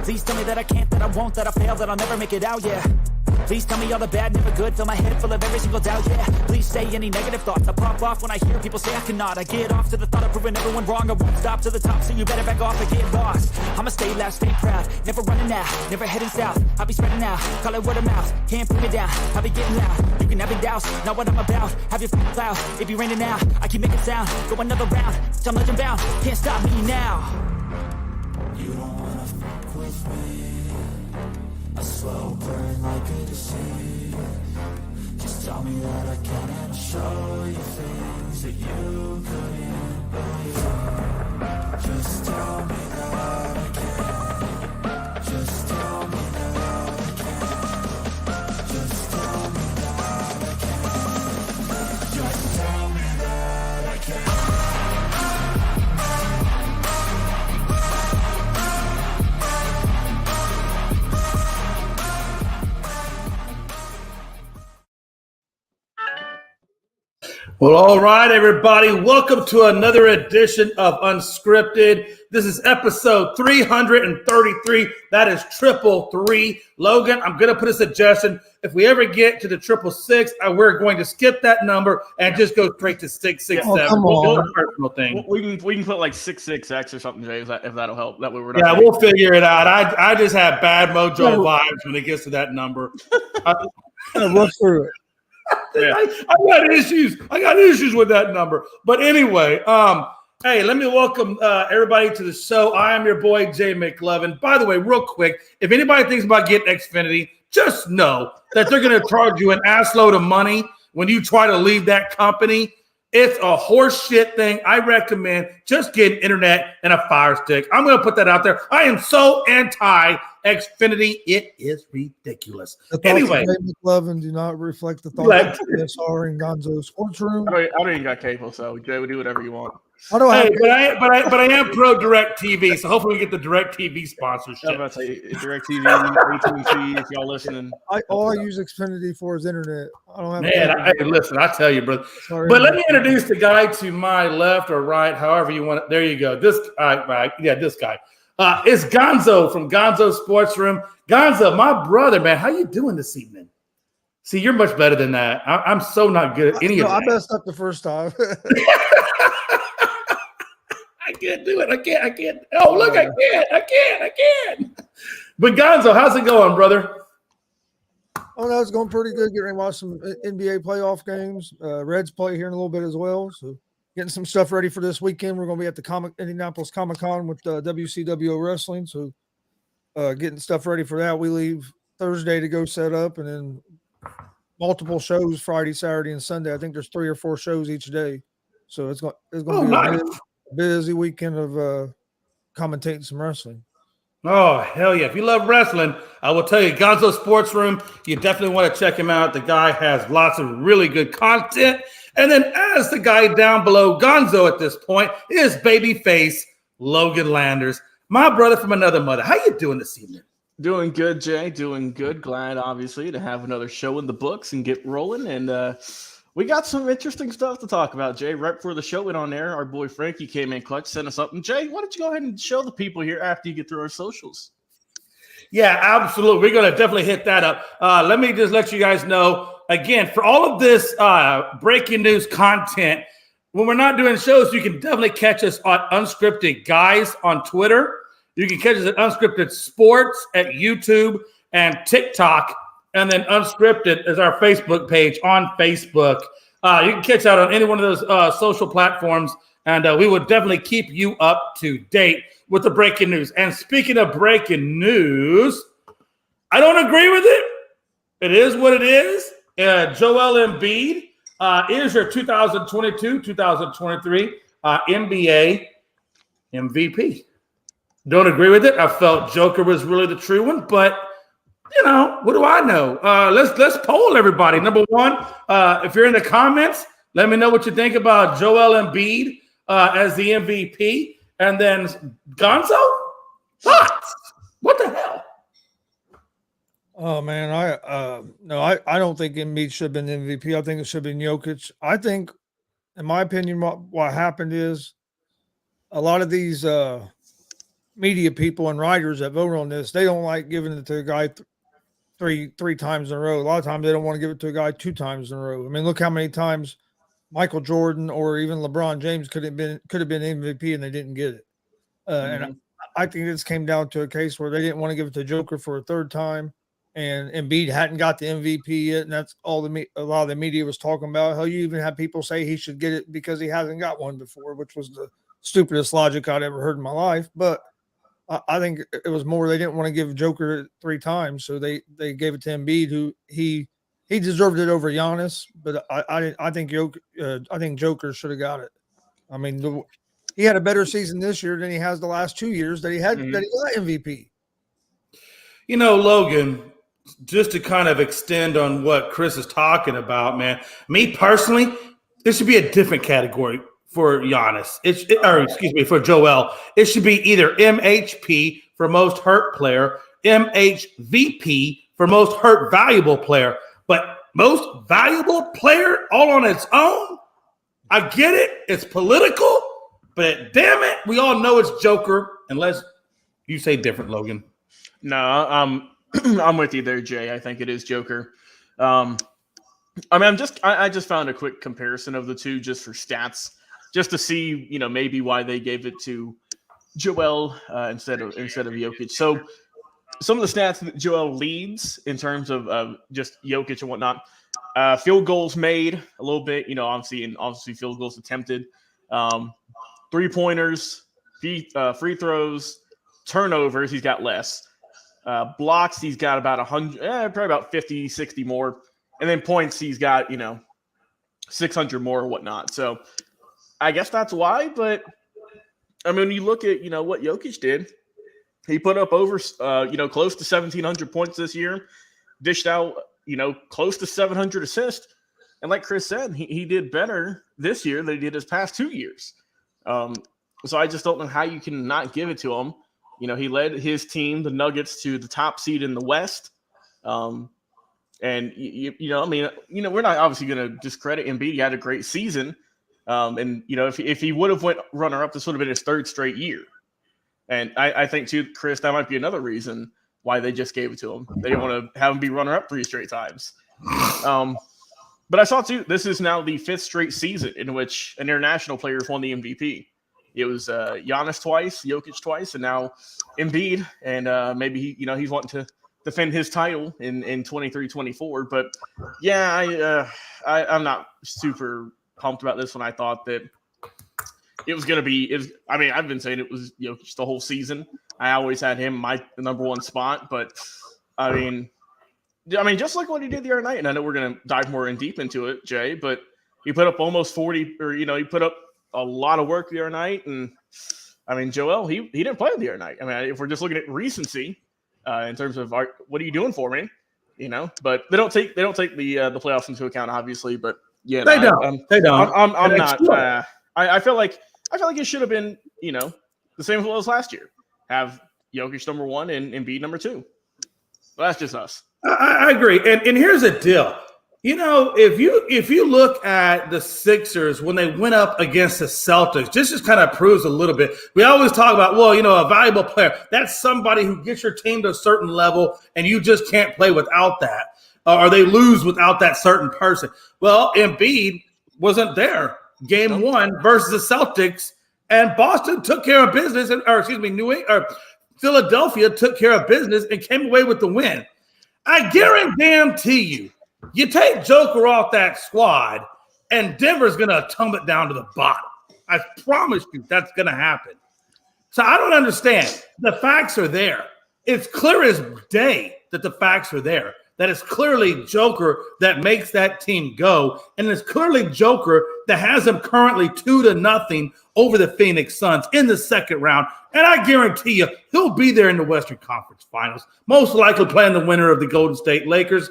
Please tell me that I can't, that I won't, that I fail, that I'll never make it out, yeah. Please tell me all the bad, never good. Fill my head full of every single doubt, yeah. Please say any negative thoughts. I pop off when I hear people say I cannot. I get off to the thought of proving everyone wrong. I won't stop to the top, so you better back off and get lost. I'ma stay loud, stay proud, never running out, never heading south. I'll be spreading out, call it word of mouth. Can't put me down, I'll be getting loud. You can have it douse, not what I'm about. Have your feet cloud, it be raining out. I keep making sound, go another round. I'm legend bound, can't stop me now. You don't wanna fuck with me. A slow burn like a disease. Just tell me that I can and I'll show you things that you couldn't believe. Just tell me that I can. Just tell me that I can. Just tell me that I can. Just tell me that I can. Well, all right, everybody. Welcome to another edition of Unscripted. This is episode 333. That is 333. Logan, I'm going to put a suggestion. If we ever get to the 666, we're going to skip that number and just go straight to 667. We'll do a personal thing. We can put like 66X or something, Jay, if that'll help. That way we're not. Yeah, we'll figure it out. I just have bad mojo vibes when it gets to that number. Look through it. Yeah. I got issues. I got issues with that number. But anyway, hey, let me welcome everybody to the show. I am your boy, Jay McLovin. By the way, real quick, if anybody thinks about getting Xfinity, just know that they're going to charge you an assload of money when you try to leave that company. It's a horse shit thing. I recommend just getting internet and a Fire Stick. I'm going to put that out there. I am so anti-Xfinity. It is ridiculous. Anyway. McLovin do not reflect the thoughts of PSR and Gonzo Sports Room. I don't even got cable, so Jay would do whatever you want. But I am pro Direct TV, so hopefully we get the Direct TV sponsorship. I was about to say Direct TV, AT&T, if y'all listening. All I use Xfinity for is internet. I don't have. Hey, listen, I tell you, brother. Sorry, but let me introduce the guy to my left or right, however you want it. There you go. This guy, this guy. It's Gonzo from Gonzo Sports Room. Gonzo, my brother, man, how you doing this evening? See, you're much better than that. I'm so not good at any of that. I messed up the first time. I can't do it. I can't. Oh, look, I can't. But Gonzo, how's it going, brother? Oh, no, it's going pretty good. Getting ready to watch some NBA playoff games. Reds play here in a little bit as well. So getting some stuff ready for this weekend. We're going to be at the Indianapolis Comic-Con with WCWO Wrestling. So getting stuff ready for that. We leave Thursday to go set up, and then multiple shows Friday, Saturday, and Sunday. I think there's 3 or 4 shows each day. So it's going to be a busy weekend of commentating some wrestling. Oh, hell yeah. If you love wrestling, I will tell you, Gonzo Sports Room, you definitely want to check him out. The guy has lots of really good content. And then as the guy down below Gonzo at this point is babyface Logan Landers, my brother from another mother. How you doing this evening? Doing good, Jay. Doing good. Glad, obviously, to have another show in the books and get rolling. And we got some interesting stuff to talk about, Jay. Right before the show went on air, our boy Frankie came in clutch, sent us something. Jay, why don't you go ahead and show the people here after you get through our socials? Yeah, absolutely. We're going to definitely hit that up. Let me just let you guys know, again, for all of this breaking news content, when we're not doing shows, you can definitely catch us on Unscripted Guys on Twitter. You can catch us at Unscripted Sports at YouTube and TikTok. And then Unscripted is our Facebook page on Facebook. You can catch out on any one of those social platforms, and we will definitely keep you up to date with the breaking news. And speaking of breaking news, I don't agree with it. It is what it is. Joel Embiid is your 2022-2023 NBA MVP. Don't agree with it. I felt Joker was really the true one, but you know, what do I know? Let's poll everybody. Number one, if you're in the comments, let me know what you think about Joel Embiid as the MVP. And then Gonzo, thoughts? What the hell? Oh man, I don't think Embiid should have been MVP. I think it should have been Jokic. I think, in my opinion, what happened is a lot of these media people and writers that vote on this, they don't like giving it to a guy three times in a row. A lot of times they don't want to give it to a guy 2 times in a row. I mean, look how many times Michael Jordan or even LeBron James could have been MVP and they didn't get it. And I think this came down to a case where they didn't want to give it to Joker for a 3rd time, and Embiid hadn't got the MVP yet, and that's all a lot of the media was talking about. Hell, you even had people say he should get it because he hasn't got one before, which was the stupidest logic I'd ever heard in my life. But I think it was more they didn't want to give Joker 3 times, so they gave it to Embiid, who he deserved it over Giannis. But I think Joker should have got it. I mean, he had a better season this year than he has the last 2 years that he had that he got MVP. You know, Logan, just to kind of extend on what Chris is talking about, man. Me personally, there should be a different category for Giannis. For Joel. It should be either MHP for most hurt player, MHVP for most hurt valuable player. But most valuable player all on its own? I get it. It's political. But damn it, we all know it's Joker, unless you say different, Logan. No, I'm with you there, Jay. I think it is Joker. I mean, I just found a quick comparison of the two just for stats, just to see, maybe why they gave it to Joel instead of Jokic. So some of the stats that Joel leads in terms of just Jokic and whatnot, field goals made a little bit, obviously field goals attempted. 3-pointers, free throws, turnovers, he's got less. Blocks, he's got about 100, probably about 50, 60 more. And then points, he's got, 600 more or whatnot. So I guess that's why. But, I mean, when you look at, what Jokic did, he put up over, close to 1,700 points this year, dished out, close to 700 assists. And like Chris said, he did better this year than he did his past 2 years. So I just don't know how you can not give it to him. He led his team, the Nuggets, to the top seed in the West. And, we're not obviously going to discredit Embiid. He had a great season. And, if he would have went runner-up, this would have been his 3rd straight year. And I think, too, Chris, that might be another reason why they just gave it to him. They didn't want to have him be runner-up 3 straight times. But I saw, too, this is now the 5th straight season in which an international player has won the MVP. It was Giannis twice, Jokic twice, and now Embiid. And maybe he's wanting to defend his title in 23-24. But, yeah, I'm not super pumped about this one. I thought that it was going to be – I've been saying it was Jokic the whole season. I always had him my number 1 spot. But, I mean, just like what he did the other night, and I know we're going to dive more in deep into it, Jay, but he put up almost 40 – or, he put up a lot of work the other night. And, Joel, he didn't play the other night. If we're just looking at recency in terms of what are you doing for me, But they don't take the playoffs into account, obviously. But, yeah. They don't. They don't. I'm not – I feel like it should have been, the same as well as last year. Have Jokic number 1 and Embiid number 2. But that's just us. I agree. And here's the deal. If you look at the Sixers when they went up against the Celtics, this just kind of proves a little bit. We always talk about, a valuable player. That's somebody who gets your team to a certain level, and you just can't play without that, or they lose without that certain person. Well, Embiid wasn't there. Game 1 versus the Celtics, and Boston took care of business, Philadelphia took care of business and came away with the win. I guarantee you take Joker off that squad, and Denver's going to tumble it down to the bottom. I promise you that's going to happen. So I don't understand. The facts are there. It's clear as day that the facts are there. That it's clearly Joker that makes that team go. And it's clearly Joker that has them currently 2-0 over the Phoenix Suns in the 2nd round. And I guarantee you, he'll be there in the Western Conference Finals, most likely playing the winner of the Golden State Lakers.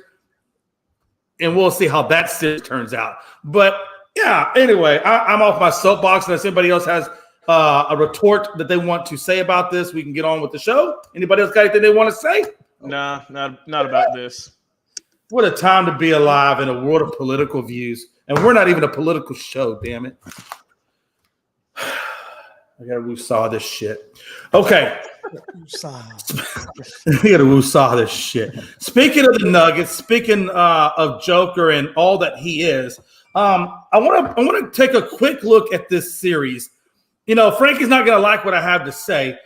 And we'll see how that series turns out. But, yeah, anyway, I'm off my soapbox. Unless anybody else has a retort that they want to say about this, we can get on with the show. Anybody else got anything they want to say? Nah, not about this. What a time to be alive in a world of political views. And we're not even a political show, damn it. We saw this shit. Okay. You gotta woosah this shit. Speaking of the Nuggets, speaking of Joker and all that he is, I want to take a quick look at this series. Frankie's not gonna like what I have to say,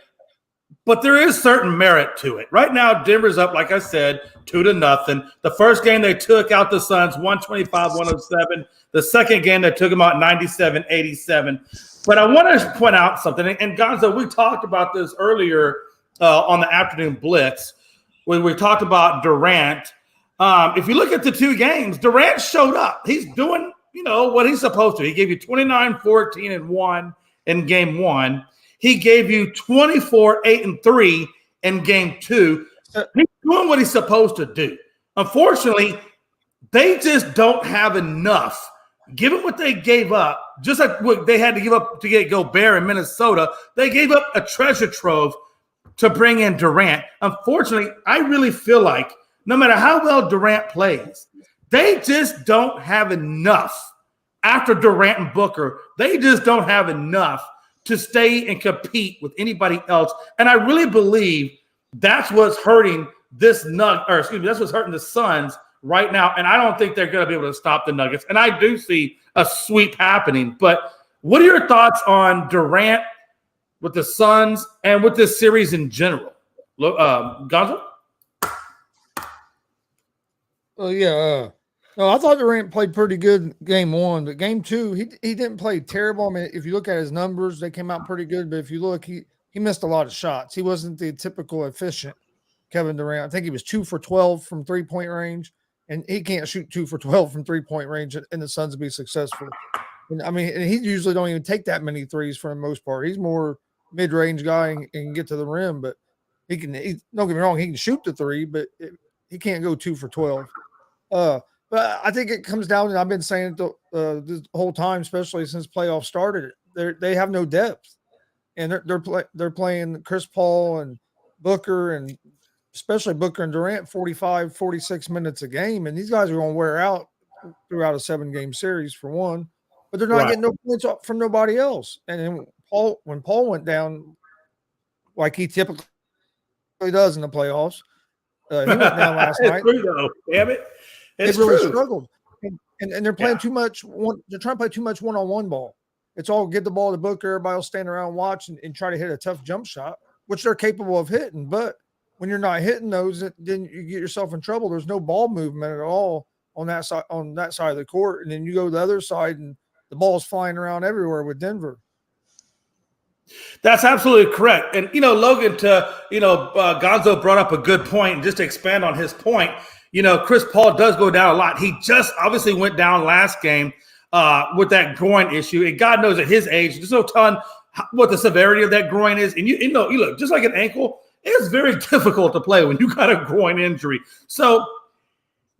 but there is certain merit to it. Right now, Denver's up, like I said, 2-0. The first game they took out the Suns 125-107. The second game they took them out 97-87. But I want to point out something. And Gonzo, we talked about this earlier on the afternoon blitz when we talked about Durant. If you look at the two games, Durant showed up. He's doing, what he's supposed to. He gave you 29, 14, and 1 in game 1. He gave you 24, 8, and 3 in game 2. He's doing what he's supposed to do. Unfortunately, they just don't have enough. Given what they gave up, just like what they had to give up to get Gobert in Minnesota, they gave up a treasure trove to bring in Durant. Unfortunately, I really feel like no matter how well Durant plays, they just don't have enough. After Durant and Booker, they just don't have enough to stay and compete with anybody else. And I really believe that's what's hurting that's what's hurting the Suns right now. And I don't think they're going to be able to stop the Nuggets. And I do see a sweep happening. But what are your thoughts on Durant with the Suns and with this series in general? Gonzo? Well, yeah. No, I thought Durant played pretty good game 1, but game 2, he didn't play terrible. I mean, if you look at his numbers, they came out pretty good. But if you look, he missed a lot of shots. He wasn't the typical efficient Kevin Durant. I think he was 2 for 12 from 3-point range, and he can't shoot 2 for 12 from 3-point range in the Suns to be successful. And he usually don't even take that many threes for the most part. He's more mid-range guy and can get to the rim, but don't get me wrong, he can shoot the 3, but he can't go 2 for 12. But I think it comes down to, I've been saying it this whole time, especially since playoffs started, they have no depth, and they're playing Chris Paul and Booker, and especially Booker and Durant 45, 46 minutes a game, and these guys are going to wear out throughout a 7-game series for one, but they're not getting no points from nobody else. And then when Paul went down, like he typically does in the playoffs, he went down last night. Damn it. They really struggled, and they're playing too much. They're trying to play too much one-on-one ball. It's all get the ball to Booker. Everybody will stand around and watch and try to hit a tough jump shot, which they're capable of hitting. But when you're not hitting those, then you get yourself in trouble. There's no ball movement at all on that side of the court, and then you go to the other side, and the ball's flying around everywhere with Denver. That's absolutely correct. And Logan, Gonzo brought up a good point. And just to expand on his point, Chris Paul does go down a lot. He just obviously went down last game with that groin issue. And God knows at his age, there's no telling what the severity of that groin is. And you look, just like an ankle, it's very difficult to play when you got a groin injury. So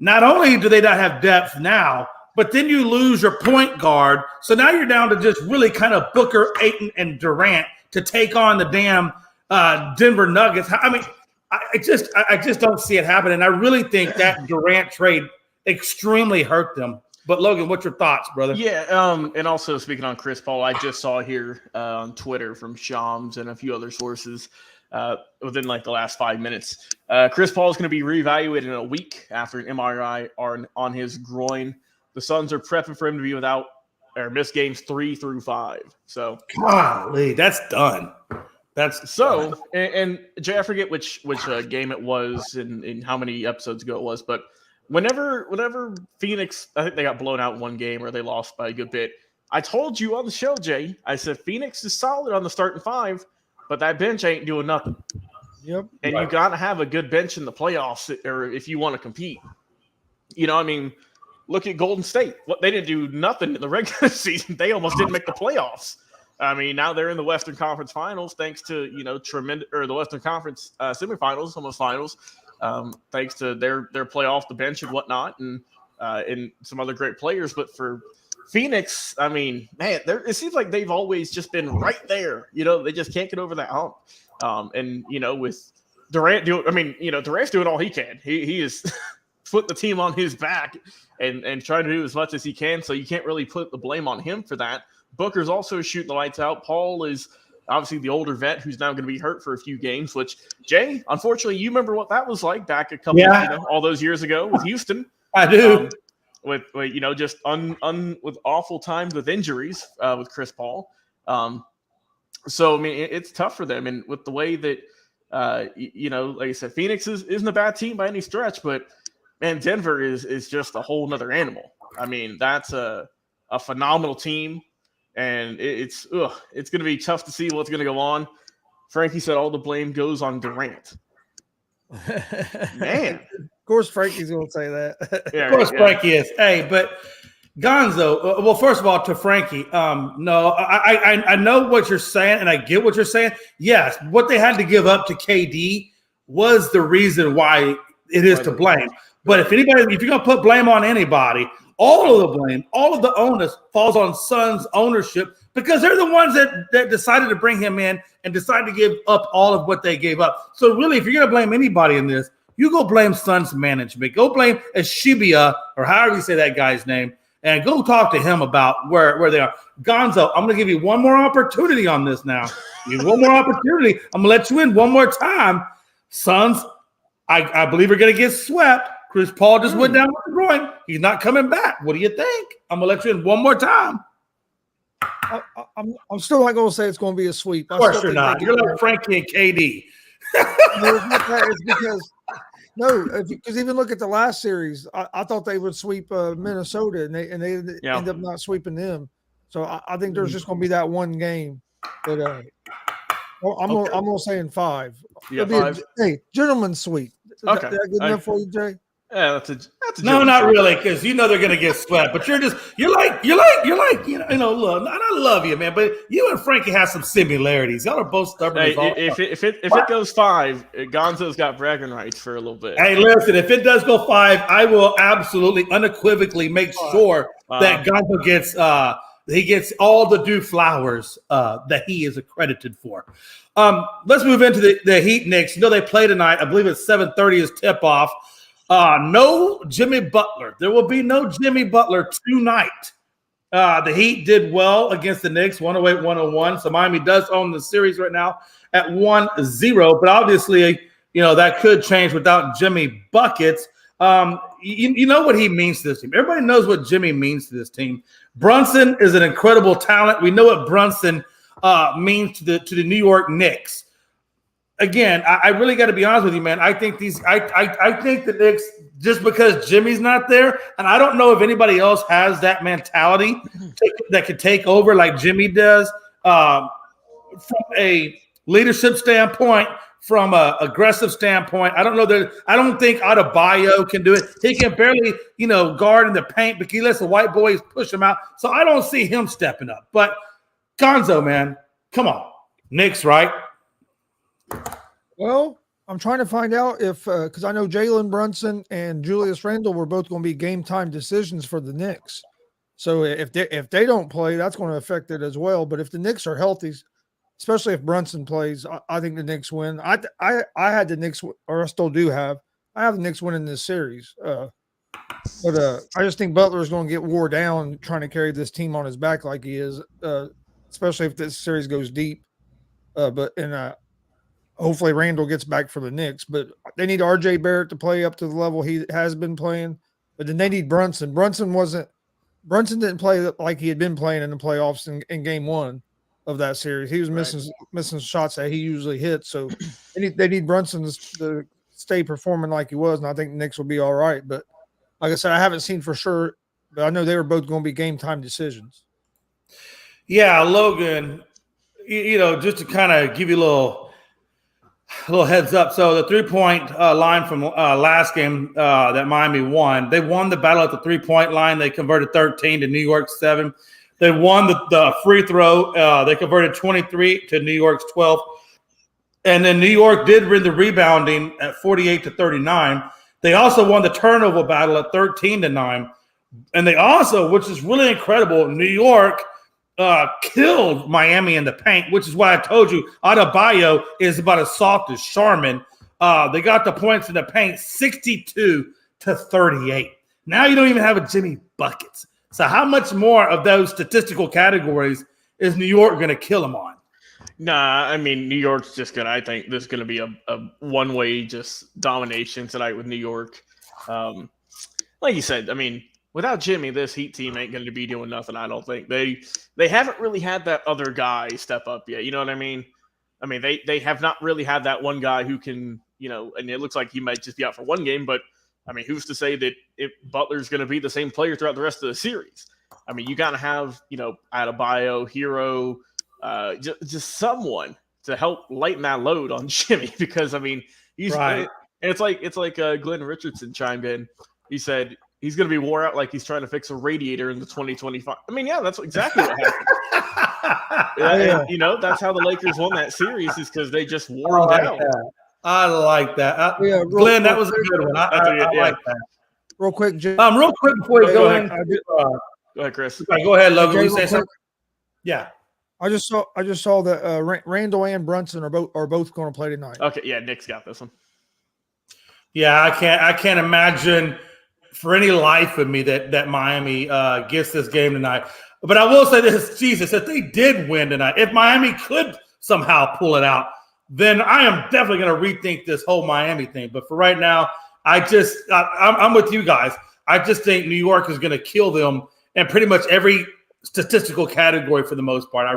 not only do they not have depth now, but then you lose your point guard. So now you're down to just really kind of Booker, Ayton, and Durant to take on the damn Denver Nuggets. I mean, I just don't see it happening. I really think that Durant trade extremely hurt them. But Logan, what's your thoughts, brother? Yeah, and also speaking on Chris Paul, I just saw here on Twitter from Shams and a few other sources within like the last 5 minutes. Chris Paul is going to be reevaluated in a week after an MRI on his groin. The Suns are prepping for him to be without or miss games 3 through 5. So, golly, that's done. That's so. And Jay, I forget which game it was and how many episodes ago it was, but whenever Phoenix, I think they got blown out in one game or they lost by a good bit. I told you on the show, Jay, I said Phoenix is solid on the starting 5, but that bench ain't doing nothing. Yep. And you got to have a good bench in the playoffs, or if you want to compete. Look at Golden State. They didn't do nothing in the regular season. They almost didn't make the playoffs. I mean, now they're in the Western Conference Finals, thanks to the Western Conference semifinals, almost finals, thanks to their play off the bench and whatnot, and some other great players. But for Phoenix, I mean, man, it seems like they've always just been right there. They just can't get over that hump. With Durant Durant's doing all he can. He is putting the team on his back and trying to do as much as he can. So you can't really put the blame on him for that. Booker's also shooting the lights out. Paul is obviously the older vet who's now going to be hurt for a few games, which, Jay, unfortunately, you remember what that was like back a couple, all those years ago with Houston. I do. With just with awful times with injuries with Chris Paul. So, I mean, it's tough for them. And with the way that, like I said, Phoenix isn't a bad team by any stretch, but, man, Denver is just a whole nother animal. I mean, that's a phenomenal team. And it's going to be tough to see what's going to go on. Frankie said all the blame goes on Durant. Man. Of course, Frankie's going to say that. Yeah, of course, Frankie is. Hey, but Gonzo, well, first of all, to Frankie, no, I know what you're saying, and I get what you're saying. Yes, what they had to give up to KD was the reason why it is to blame. But if you're going to put blame on anybody, all of the blame, all of the onus falls on Suns ownership because they're the ones that decided to bring him in and decided to give up all of what they gave up. So really, if you're going to blame anybody in this, you go blame Suns management. Go blame Ashibia, or however you say that guy's name, and go talk to him about where they are. Gonzo, I'm going to give you one more opportunity on this now. One more opportunity. I'm going to let you in one more time. Suns, I believe are going to get swept. Chris Paul just went down with the groin. He's not coming back. What do you think? I'm going to let you in one more time. I'm still not going to say it's going to be a sweep. Of course you're not. You're like Frankie and KD. It's because even look at the last series. I thought they would sweep Minnesota, and they ended up not sweeping them. So I think there's just going to be that one game. But I'm going to say in 5. Yeah, 5. Gentlemen's sweep. Okay, that good enough for you, Jay? Yeah, that's a no, not really, because they're going to get swept. But you're like, look, and I love you, man. But you and Frankie have some similarities. Y'all are both stubborn. If it goes 5, Gonzo's got bragging rights for a little bit. Hey, listen, if it does go 5, I will absolutely unequivocally make sure that Gonzo gets he gets all the due flowers that he is accredited for. Let's move into the Heat Knicks. They play tonight. I believe it's 7:30 is tip off. No Jimmy Butler. There will be no Jimmy Butler tonight. The Heat did well against the Knicks, 108-101. So Miami does own the series right now at 1-0. But obviously, that could change without Jimmy buckets. You know what he means to this team. Everybody knows what Jimmy means to this team. Brunson is an incredible talent. We know what Brunson means to the New York Knicks. Again, I really got to be honest with you, man. I think I think the Knicks, just because Jimmy's not there, and I don't know if anybody else has that mentality that could take over like Jimmy does, from a leadership standpoint, from an aggressive standpoint. I don't think Adebayo can do it. He can barely, guard in the paint because he lets the white boys push him out. So I don't see him stepping up. But Gonzo, man, come on. Knicks, right? Well, I'm trying to find out if because I know Jalen Brunson and Julius Randle were both going to be game time decisions for the Knicks. So if they don't play, that's going to affect it as well. But if the Knicks are healthy, especially if Brunson plays, I think the Knicks win. I had the Knicks, or I still do have. I have the Knicks winning this series. But I just think Butler is going to get wore down trying to carry this team on his back like he is, especially if this series goes deep. Hopefully Randall gets back for the Knicks, but they need R.J. Barrett to play up to the level he has been playing. But then they need Brunson. Brunson didn't play like he had been playing in the playoffs in game 1 of that series. He was missing shots that he usually hits. So they need Brunson to stay performing like he was, and I think the Knicks will be all right. But like I said, I haven't seen for sure, but I know they were both going to be game time decisions. Yeah, Logan, just to kind of give you a little heads up. So the 3-point line from last game that Miami won, they won the battle at the 3-point line. They converted 13 to New York 7. They won the free throw. They converted 23 to New York's 12. And then New York did win the rebounding at 48 to 39. They also won the turnover battle at 13 to 9. And they also, which is really incredible, New York killed Miami in the paint, which is why I told you Adebayo is about as soft as Charmin. They got the points in the paint 62 to 38. Now you don't even have a Jimmy buckets. So how much more of those statistical categories is New York going to kill them on? Nah, I mean, New York's just gonna. I think this is gonna be a one-way just domination tonight with New York. Like you said, I mean, without Jimmy, this Heat team ain't gonna be doing nothing. I don't think they haven't really had that other guy step up yet. You know what I mean? I mean, they have not really had that one guy who can, and it looks like he might just be out for one game, but I mean, who's to say that if Butler's going to be the same player throughout the rest of the series? I mean, you got to have, Adebayo, Hero, just someone to help lighten that load on Jimmy because, I mean, he's Right. and it's like Glenn Richardson chimed in. He said he's going to be wore out like he's trying to fix a radiator in the 2025. I mean, yeah, that's exactly what happened. Yeah. That's how the Lakers won that series is because they just wore him down. I like that. Yeah, Glenn, that was a good one. I like that. Real quick, Jay. Real quick before you go in. Go ahead, Chris. Go ahead, Logan. Jay, You say real something? quick. Yeah. I just saw that Randall and Brunson are both going to play tonight. Okay, yeah, Nick's got this one. Yeah, I can't imagine for any life of me that Miami gets this game tonight. But I will say this, Jesus, if they did win tonight, if Miami could somehow pull it out, then I am definitely going to rethink this whole Miami thing. But for right now, I'm with you guys. I just think New York is going to kill them in pretty much every statistical category for the most part.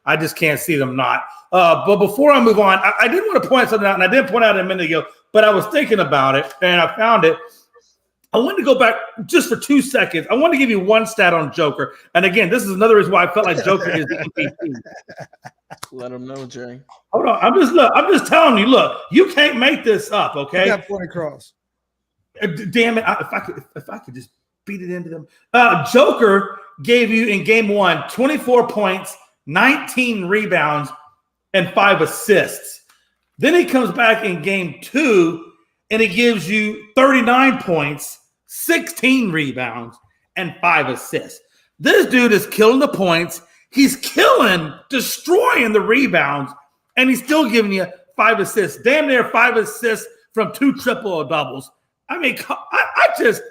I just can't see them not. But before I move on, I did want to point something out, and I did point out a minute ago, but I was thinking about it, and I found it. I wanted to go back just for 2 seconds. I want to give you one stat on Joker. And again, this is another reason why I felt like Joker is the MVP. Let him know, Jay. Hold on. I'm just telling you, look, you can't make this up, okay? Yeah, point across. Damn it. If I could just beat it into them. Joker gave you in game 1 24 points, 19 rebounds, and 5 assists. Then he comes back in game 2 and he gives you 39 points, 16 rebounds, and 5 assists. This dude is killing the points. He's destroying the rebounds, and he's still giving you 5 assists. Damn near 5 assists from 2 triple doubles. I mean, I just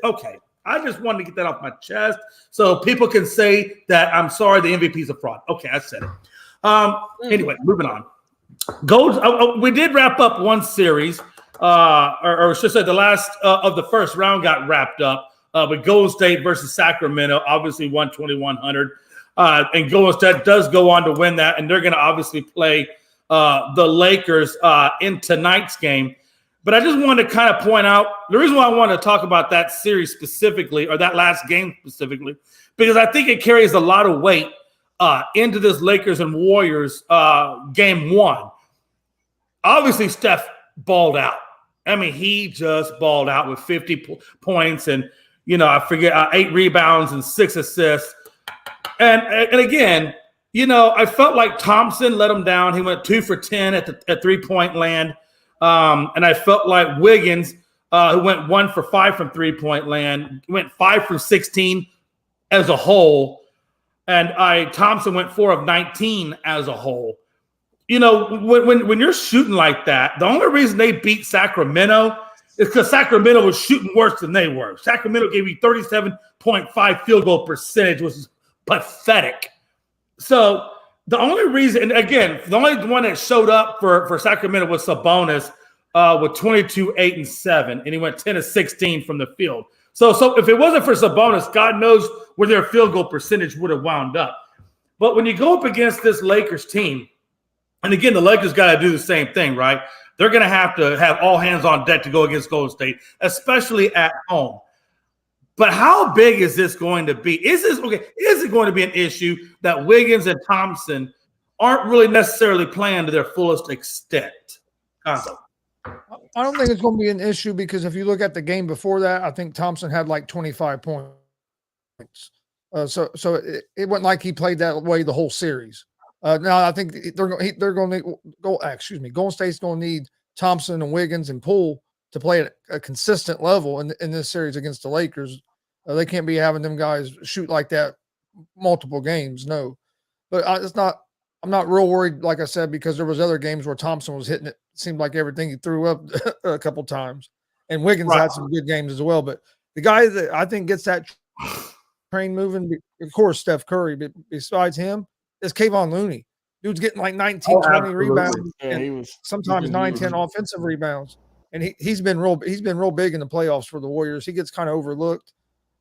wanted to get that off my chest so people can say that I'm sorry the MVP's a fraud. Okay, I said it. Anyway, moving on. We did wrap up one series. Or should I say the last of the first round got wrapped up with Golden State versus Sacramento, obviously 120-100. And Golden State does go on to win that, and they're going to obviously play the Lakers in tonight's game. But I just wanted to kind of point out the reason why I want to talk about that series specifically, or that last game specifically, because I think it carries a lot of weight into this Lakers and Warriors game 1. Obviously, Steph balled out. I mean, he just balled out with 50 points and, I forget, 8 rebounds and 6 assists. And again, I felt like Thompson let him down. He went 2 for 10 at 3-point land. And I felt like Wiggins, who went 1 for 5 from 3-point land, went 5 for 16 as a whole. And Thompson went 4 of 19 as a whole. When you're shooting like that, the only reason they beat Sacramento is because Sacramento was shooting worse than they were. Sacramento gave you 37.5 field goal percentage, which is pathetic. So the only reason, and again, the only one that showed up for Sacramento was Sabonis with 22, 8, and 7, and he went 10 of 16 from the field. So if it wasn't for Sabonis, God knows where their field goal percentage would have wound up. But when you go up against this Lakers team, and again, the Lakers got to do the same thing, right? They're going to have all hands on deck to go against Golden State, especially at home. But how big is this going to be? Is it going to be an issue that Wiggins and Thompson aren't really necessarily playing to their fullest extent? I don't think it's going to be an issue because if you look at the game before that, I think Thompson had like 25 points. So it wasn't like he played that way the whole series. Now I think they're going to go. Golden State's going to need Thompson and Wiggins and Poole to play at a consistent level in this series against the Lakers. They can't be having them guys shoot like that multiple games. No, but I'm not real worried, like I said, because there was other games where Thompson was hitting it. Seemed like everything he threw up a couple times, and Wiggins had some good games as well. But the guy that I think gets that train moving, of course, Steph Curry. But besides him, is Kayvon Looney. Dude's getting like 19, 20 rebounds. Yeah, and sometimes 9, 10 offensive rebounds. And he's been real big in the playoffs for the Warriors. He gets kind of overlooked.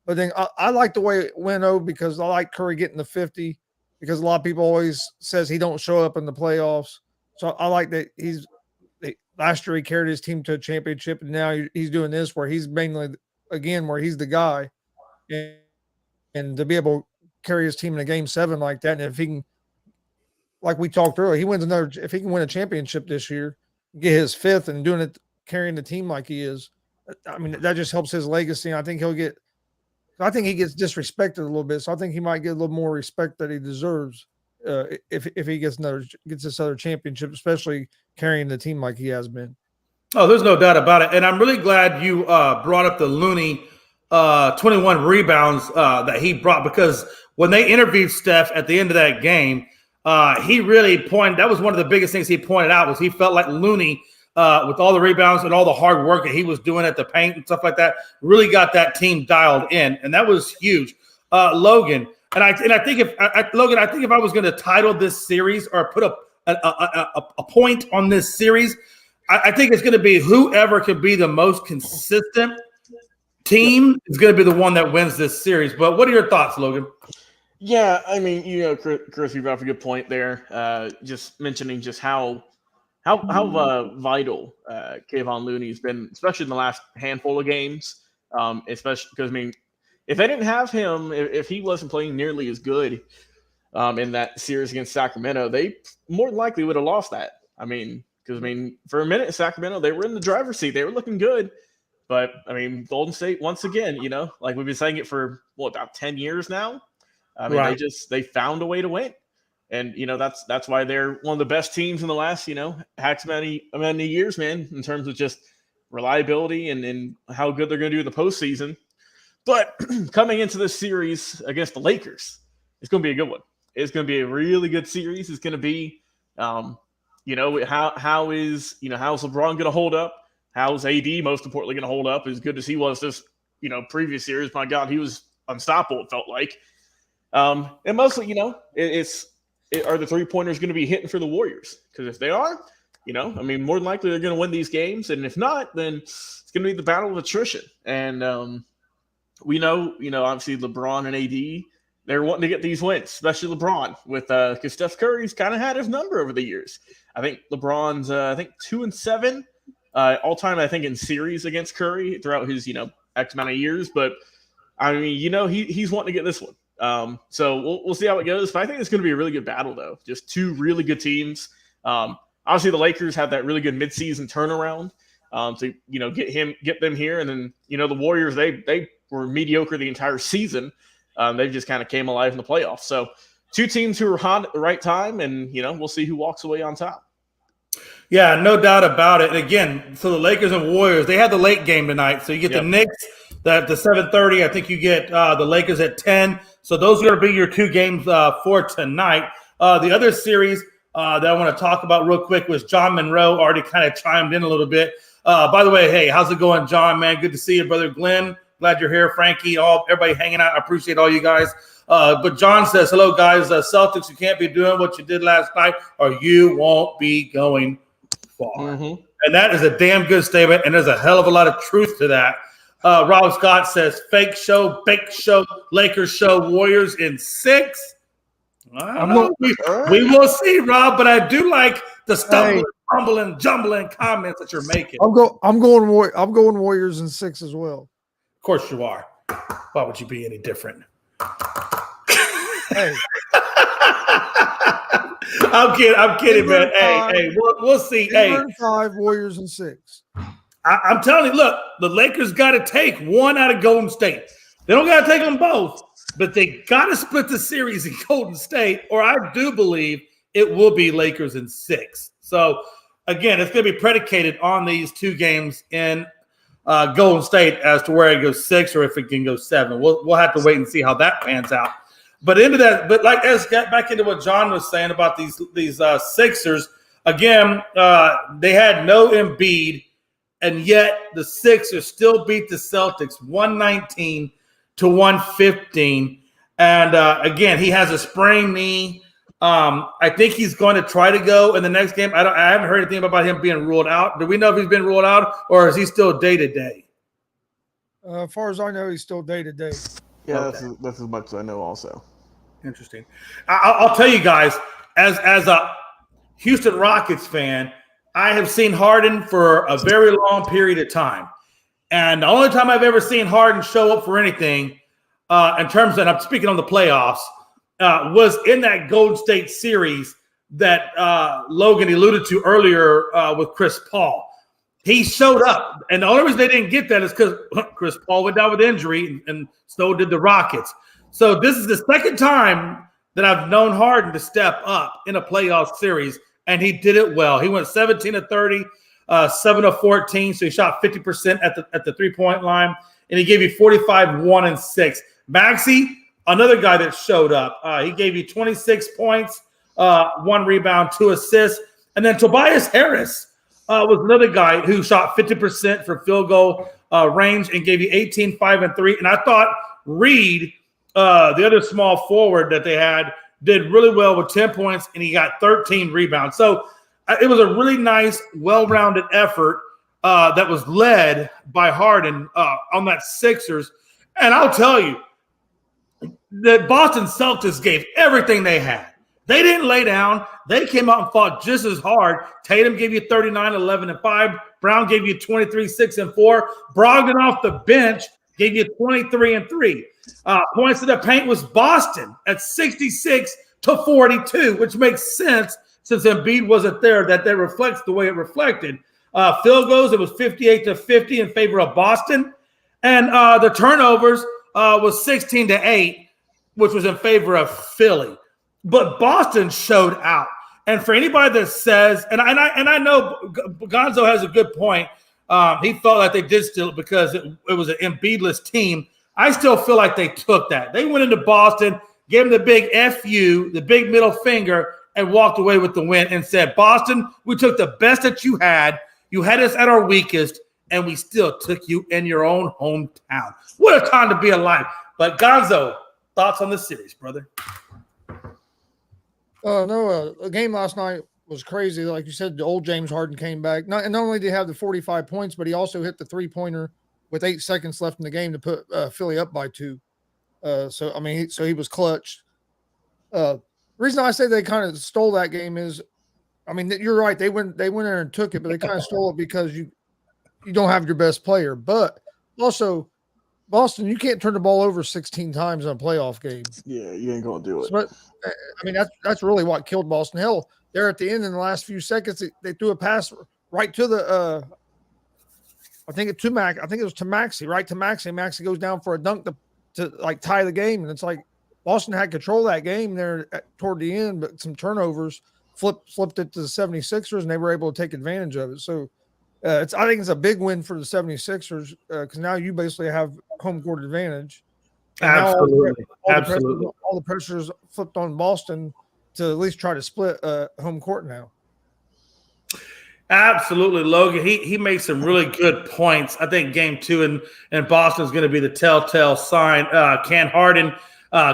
But then I like the way it went because I like Curry getting the 50 because a lot of people always says he don't show up in the playoffs. So I like that last year he carried his team to a championship, and now he's doing this where he's mainly where he's the guy, and to be able to carry his team in a game 7 like that, and if he can, like we talked earlier, if he can win a championship this year, get his 5th and doing it, carrying the team like he is, I mean, that just helps his legacy. And I think he gets disrespected a little bit. So I think he might get a little more respect that he deserves if he gets this other championship, especially carrying the team like he has been. Oh, there's no doubt about it. And I'm really glad you brought up the Looney 21 rebounds that he brought, because when they interviewed Steph at the end of that game, he really that was one of the biggest things he pointed out, was he felt like Looney, with all the rebounds and all the hard work that he was doing at the paint and stuff like that, really got that team dialed in, and that was huge. Logan, I think if I was going to title this series or put a point on this series, I think it's going to be whoever could be the most consistent team is going to be the one that wins this series. But what are your thoughts, Logan? Yeah, I mean, Chris, you brought up a good point there. Just mentioning just how vital Kevon Looney's been, especially in the last handful of games. Especially because, I mean, if they didn't have him, if he wasn't playing nearly as good in that series against Sacramento, they more than likely would have lost that. I mean, because, I mean, for a minute, Sacramento, they were in the driver's seat. They were looking good. But, I mean, Golden State, once again, like we've been saying it for, about 10 years now? I mean, right. they found a way to win. And, that's why they're one of the best teams in the last, how many years, man, in terms of just reliability and how good they're going to do in the postseason. But coming into this series against the Lakers, it's going to be a good one. It's going to be a really good series. It's going to be, how's LeBron going to hold up? How's AD, most importantly, going to hold up? As good as he was this, previous series, my God, he was unstoppable, it felt like. And mostly, are the 3-pointers going to be hitting for the Warriors? Because if they are, more than likely they're going to win these games. And if not, then it's going to be the battle of attrition. And we know, obviously LeBron and AD, they're wanting to get these wins, especially LeBron, because Steph Curry's kind of had his number over the years. I think LeBron's 2-7 all time. I think in series against Curry throughout his X amount of years. But I mean, he's wanting to get this one. So we'll see how it goes. But I think it's going to be a really good battle, though. Just two really good teams. Obviously, the Lakers have that really good midseason turnaround to get them here, and then the Warriors they were mediocre the entire season. They just kind of came alive in the playoffs. So two teams who were hot at the right time, and we'll see who walks away on top. Yeah, no doubt about it. And again, so the Lakers and Warriors, they had the late game tonight. So you get the Knicks at the 7:30. I think you get the Lakers at 10. So those are going to be your two games for tonight. The other series that I want to talk about real quick was John Monroe already kind of chimed in a little bit. By the way, hey, how's it going, John, man? Good to see you, brother Glenn. Glad you're here, Frankie, everybody hanging out. I appreciate all you guys. But John says, hello, guys. Celtics, you can't be doing what you did last night or you won't be going far. Mm-hmm. And that is a damn good statement, and there's a hell of a lot of truth to that. Rob Scott says, fake show, Lakers show, Warriors in 6. We will see, Rob, but I do like the stumbling, rumbling, jumbling comments that you're making. I'm going Warriors in 6 as well. Of course you are. Why would you be any different? Hey. I'm kidding, man. Hey, we'll see. Hey, 5 Warriors in 6. I'm telling you, look, the Lakers got to take one out of Golden State. They don't got to take them both, but they got to split the series in Golden State, or I do believe it will be Lakers in 6. So, again, it's going to be predicated on these two games in Golden State as to where it goes 6 or if it can go 7. We'll have to wait and see how that pans out. But let's get back into what John was saying about these Sixers. Again, they had no Embiid, and yet the Sixers still beat the Celtics 119-115. And again, he has a sprained knee. I think he's going to try to go in the next game. I haven't heard anything about him being ruled out. Do we know if he's been ruled out or is he still day to day? As far as I know, he's still day to day. Yeah, Okay. that's as much as I know. Also, Interesting. I'll tell you guys, as a Houston Rockets fan, I have seen Harden for a very long period of time, and the only time I've ever seen Harden show up for anything, in terms of, I'm speaking on the playoffs, was in that Golden State series that Logan alluded to earlier with Chris Paul. He showed up, and the only reason they didn't get that is because Chris Paul went down with injury, and so did the Rockets. So this is the second time that I've known Harden to step up in a playoff series, and he did it well. He went 17 of 30, 7 of 14, so he shot 50% at the three-point line, and he gave you 45, 1, and 6. Maxey, another guy that showed up. He gave you 26 points, 1 rebound, 2 assists, and then Tobias Harris was another guy who shot 50% for field goal range and gave you 18, 5, and 3. And I thought Reed, the other small forward that they had, did really well with 10 points, and he got 13 rebounds. So it was a really nice, well-rounded effort that was led by Harden on that Sixers. And I'll tell you, the Boston Celtics gave everything they had. They didn't lay down. They came out and fought just as hard. Tatum gave you 39, 11, and 5. Brown gave you 23, 6, and 4. Brogdon off the bench gave you 23 and 3. Points to the paint was Boston at 66 to 42, which makes sense since Embiid wasn't there, that reflects the way it reflected. Field goals, it was 58 to 50 in favor of Boston. And the turnovers was 16 to 8, which was in favor of Philly. But Boston showed out. And for anybody that says, and I know Gonzo has a good point. He felt like they did steal it because it was an Embiidless team. I still feel like they took that. They went into Boston, gave them the big FU, the big middle finger, and walked away with the win and said, Boston, we took the best that you had. You had us at our weakest, and we still took you in your own hometown. What a time to be alive. But Gonzo, thoughts on the series, brother? The game last night was crazy. Like you said, the old James Harden came back. Not only did he have the 45 points, but he also hit the three-pointer with 8 seconds left in the game to put Philly up by 2. So he was clutch. The reason I say they kind of stole that game is, you're right. They went there and took it, but they kind of stole it because you don't have your best player. But also, Boston, you can't turn the ball over 16 times in a playoff game. yeah, you ain't gonna do it. But that's really what killed Boston. Hell, there at the end in the last few seconds, they threw a pass right to the I think it was to Maxey, right to Maxey. Maxey goes down for a dunk to like tie the game, and it's like Boston had control of that game there toward the end, but some turnovers flipped it to the 76ers, and they were able to take advantage of it. So I think it's a big win for the 76ers because now you basically have home court advantage. And Absolutely. All the pressures flipped on Boston to at least try to split home court now. Absolutely, Logan. He made some really good points. I think game 2 in Boston is going to be the telltale sign. Can Harden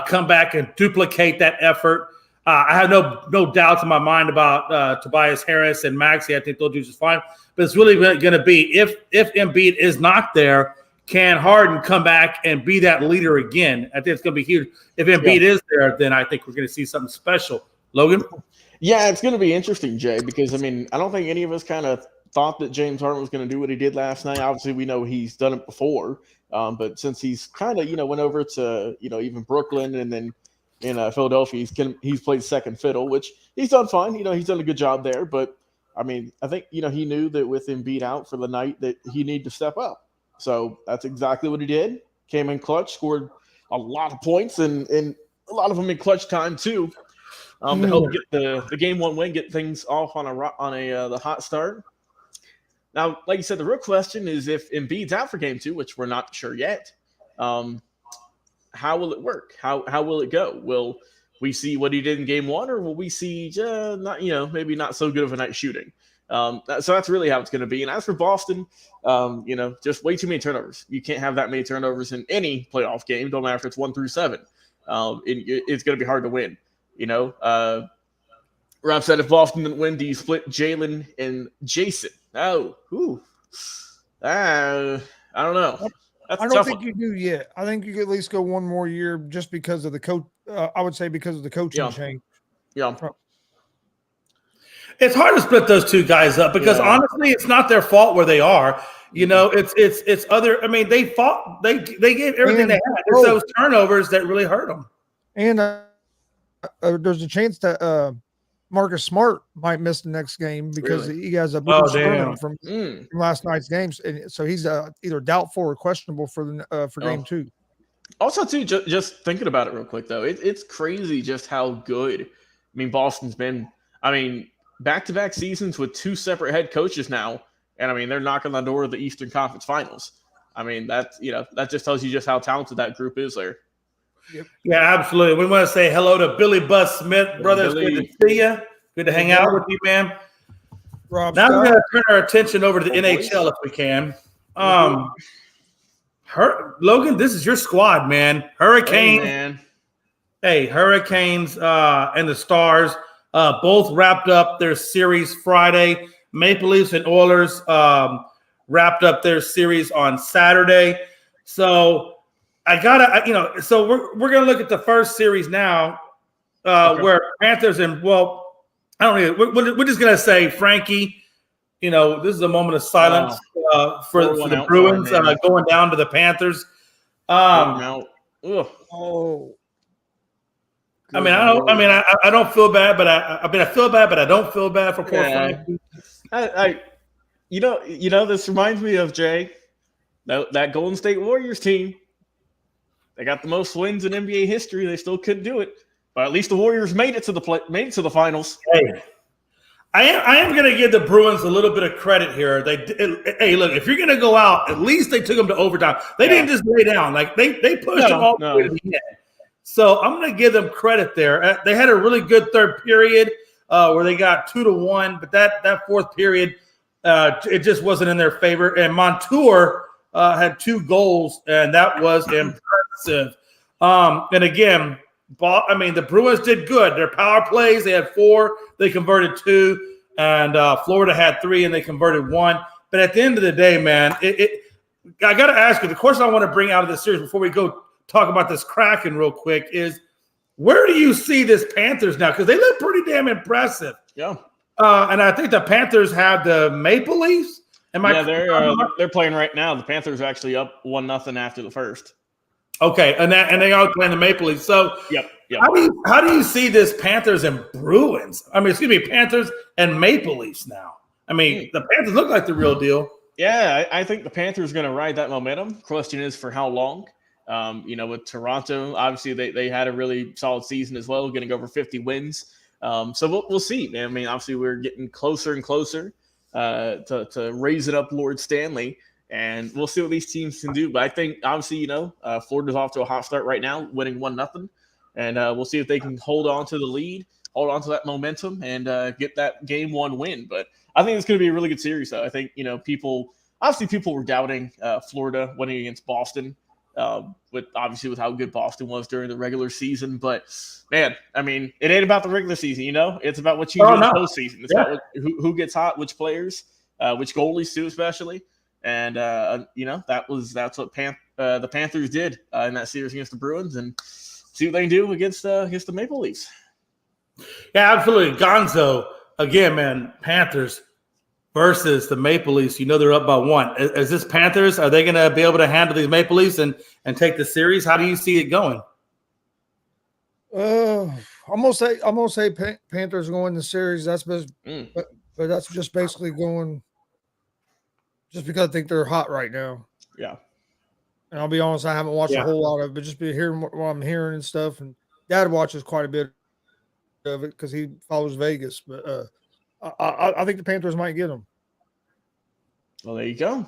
come back and duplicate that effort? I have no doubts in my mind about Tobias Harris and Maxey. I think they'll do just fine. But it's really going to be if Embiid is not there, can Harden come back and be that leader again? I think it's going to be huge. If Embiid is there, then I think we're going to see something special. Logan? Yeah, it's going to be interesting, Jay, because, I don't think any of us kind of thought that James Harden was going to do what he did last night. Obviously, we know he's done it before, but since he's kind of, went over to, even Brooklyn and then in Philadelphia, he's played second fiddle, which he's done fine. He's done a good job there, but, I think, he knew that with Embiid out for the night that he needed to step up. So that's exactly what he did. Came in clutch, scored a lot of points, and a lot of them in clutch time too, to help get the game 1 win, get things off on the hot start. Now, like you said, the real question is if Embiid's out for game 2, which we're not sure yet. How will it work? How will it go? Will we see what he did in game 1, or will we see maybe not so good of a night shooting? So that's really how it's going to be. And as for Boston, just way too many turnovers. You can't have that many turnovers in any playoff game. Don't matter if it's 1 through 7. It's going to be hard to win. Rob said if Boston didn't win, do you split Jalen and Jason? Oh, I don't know. That's I a don't tough think one. you do yet. I think you could at least go one more year just because of the coach. I would say because of the coaching Yeah. change. Yeah. It's hard to split those two guys up because Yeah. honestly, it's not their fault where they are. You know, it's other. I mean, they fought. They gave everything they had. It's those turnovers that really hurt them. And there's a chance that Marcus Smart might miss the next game because he has a bruised sternum from last night's games, and so he's either doubtful or questionable for game 2. Also, too, just thinking about it real quick though, it's crazy just how good. I mean, Boston's been. I mean, back-to-back seasons with 2 separate head coaches now, and I mean they're knocking on the door of the Eastern Conference Finals. I mean that just tells you just how talented that group is there. Yep. Yeah, absolutely. We want to say hello to Billy Buzz Smith, brother. It's good to see you. Good to hang out with you, man. Rob now Scott. we're going to turn our attention over to the NHL if we can. Logan, this is your squad, man. Hurricanes. Hey, Hurricanes and the Stars both wrapped up their series Friday. Maple Leafs and Oilers wrapped up their series on Saturday. So I gotta, so we're gonna look at the first series now, where Panthers and I don't know. We're just gonna say Frankie. This is a moment of silence for the Bruins going down to the Panthers. I don't feel bad, but I feel bad, but I don't feel bad for poor Frankie. This reminds me of Jay, that Golden State Warriors team. They got the most wins in NBA history. They still couldn't do it, but at least the Warriors made it to the finals. Hey, I am going to give the Bruins a little bit of credit here. Hey, look, if you're going to go out, at least they took them to overtime. They didn't just lay down. Like they pushed them all the way to the end. So I'm going to give them credit there. They had a really good third period where they got 2-1, but that fourth period, it just wasn't in their favor. And Montour had 2 goals, and that was impressive. And again, the Bruins did good. Their power plays, they had 4, they converted 2, and Florida had 3, and they converted 1. But at the end of the day, man, I got to ask you, the question I want to bring out of this series before we go talk about this Kraken real quick is, where do you see this Panthers now? Because they look pretty damn impressive. Yeah. And I think the Panthers have the Maple Leafs. They're playing right now. The Panthers are actually up 1-0 after the first. Okay, and they are playing the Maple Leafs. So, yep. How do you see this Panthers and Bruins? Panthers and Maple Leafs now. The Panthers look like the real deal. Yeah, I think the Panthers are going to ride that momentum. Question is for how long? With Toronto, obviously they had a really solid season as well, getting over 50 wins. So we'll see, man. Obviously we're getting closer and closer to raising up Lord Stanley, and we'll see what these teams can do. But I think, obviously, Florida's off to a hot start right now, winning 1-0, and we'll see if they can hold on to the lead, hold on to that momentum, and get that game 1 win. But I think it's going to be a really good series, though. I think, people were doubting Florida winning against Boston, with how good Boston was during the regular season. But man, it ain't about the regular season, it's about what you do in the postseason. It's about who gets hot, which players, which goalies too, especially. And that's what the Panthers did in that series against the Bruins, and see what they can do against the Maple Leafs. Yeah, absolutely. Gonzo, again, man, Panthers versus the Maple Leafs. They're up by 1. Is this Panthers? Are they going to be able to handle these Maple Leafs and take the series? How do you see it going? I'm gonna say Panthers going the series. That's but that's just basically going just because I think they're hot right now. Yeah. And I'll be honest, I haven't watched a whole lot of it, but just be hearing what I'm hearing and stuff. And Dad watches quite a bit of it because he follows Vegas. But I think the Panthers might get them. Well, there you go.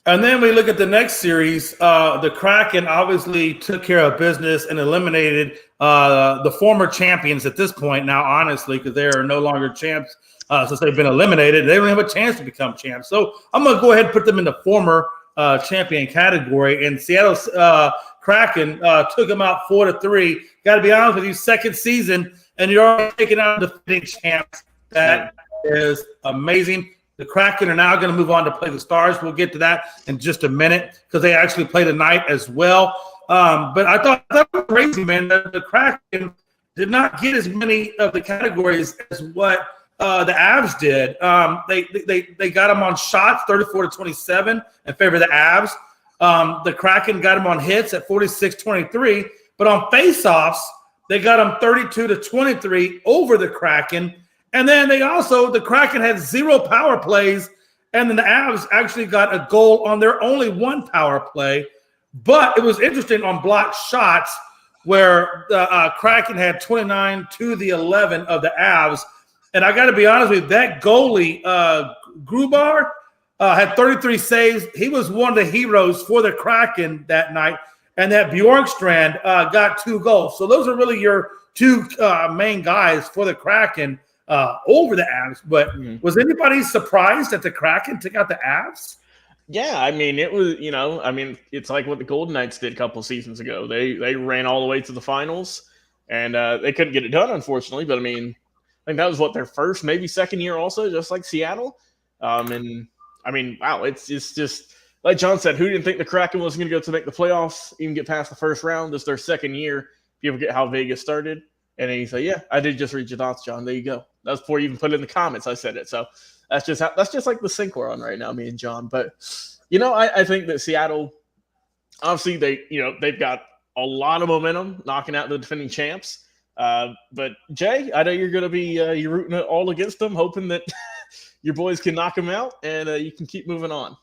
And then we look at the next series. The Kraken obviously took care of business and eliminated the former champions at this point now, honestly, because they are no longer champs since they've been eliminated. They don't have a chance to become champs. So I'm going to go ahead and put them in the former champion category. And Seattle Kraken took them out 4-3. Got to be honest with you, second season. and you're already taking out the defending champs. That is amazing. The Kraken are now going to move on to play the Stars. We'll get to that in just a minute because they actually play tonight as well. But I thought that was crazy, man. The Kraken did not get as many of the categories as what the Avs did. They got them on shots, 34-27, in favor of the Avs. The Kraken got them on hits at 46-23, but on faceoffs, they got them 32-23 over the Kraken. And then the Kraken had 0 power plays, and then the Avs actually got a goal on their only 1 power play. But it was interesting on blocked shots where the Kraken had 29-11 of the Avs. And I got to be honest with you, that goalie, Grubar, had 33 saves. He was one of the heroes for the Kraken that night. And that Bjorkstrand got 2 goals. So those are really your 2 main guys for the Kraken over the Avs. But was anybody surprised that the Kraken took out the Avs? Yeah, I mean, it was, it's like what the Golden Knights did a couple seasons ago. They ran all the way to the finals, and they couldn't get it done, unfortunately. But, I think that was, their first, maybe second year also, just like Seattle. Wow, it's just, like John said, who didn't think the Kraken was going to go to make the playoffs, even get past the first round? This is their second year. People get how Vegas started. And then you say, yeah, I did just read your thoughts, John. There you go. That was before you even put it in the comments. I said it. So that's just like the sync we're on right now, me and John. But, I think that Seattle, obviously, they've got a lot of momentum knocking out the defending champs. But, Jay, I know you're going to be you're rooting it all against them, hoping that your boys can knock them out and you can keep moving on.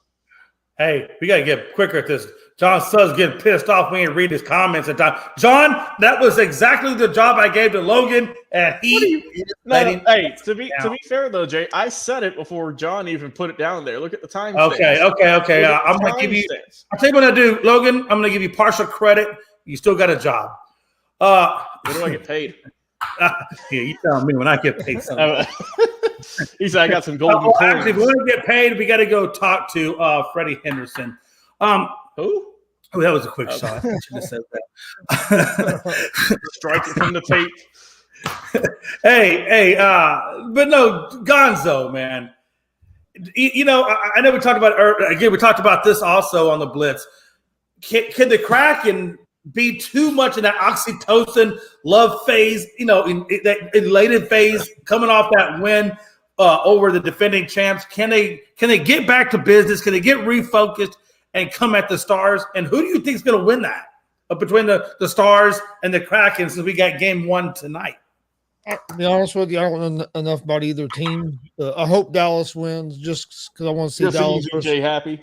Hey, we got to get quicker at this. John Suds getting pissed off when he read his comments at time. John, that was exactly the job I gave to Logan, and to be fair though, Jay, I said it before John even put it down there. Look at the time. Okay. I'm gonna give you. I'll tell you what I do, Logan. I'm gonna give you partial credit. You still got a job. When do I get paid? Yeah, you tell me when I get paid something. He said I got some golden coins. Actually, if we want to get paid, we got to go talk to Freddie Henderson. Who? Oh, that was a quick shot. I should have said that. Strike it from the tape. But no, Gonzo, man. I know we talked about again. We talked about this also on the Blitz. Can the Kraken be too much in that oxytocin love phase? In that elated phase, coming off that win over the defending champs. Can they get back to business? Can they get refocused and come at the Stars? And who do you think is going to win that between the Stars and the Kraken, since we got game 1 tonight? To be honest with you, I don't know enough about either team. I hope Dallas wins just because I want to see Dallas. Jay happy.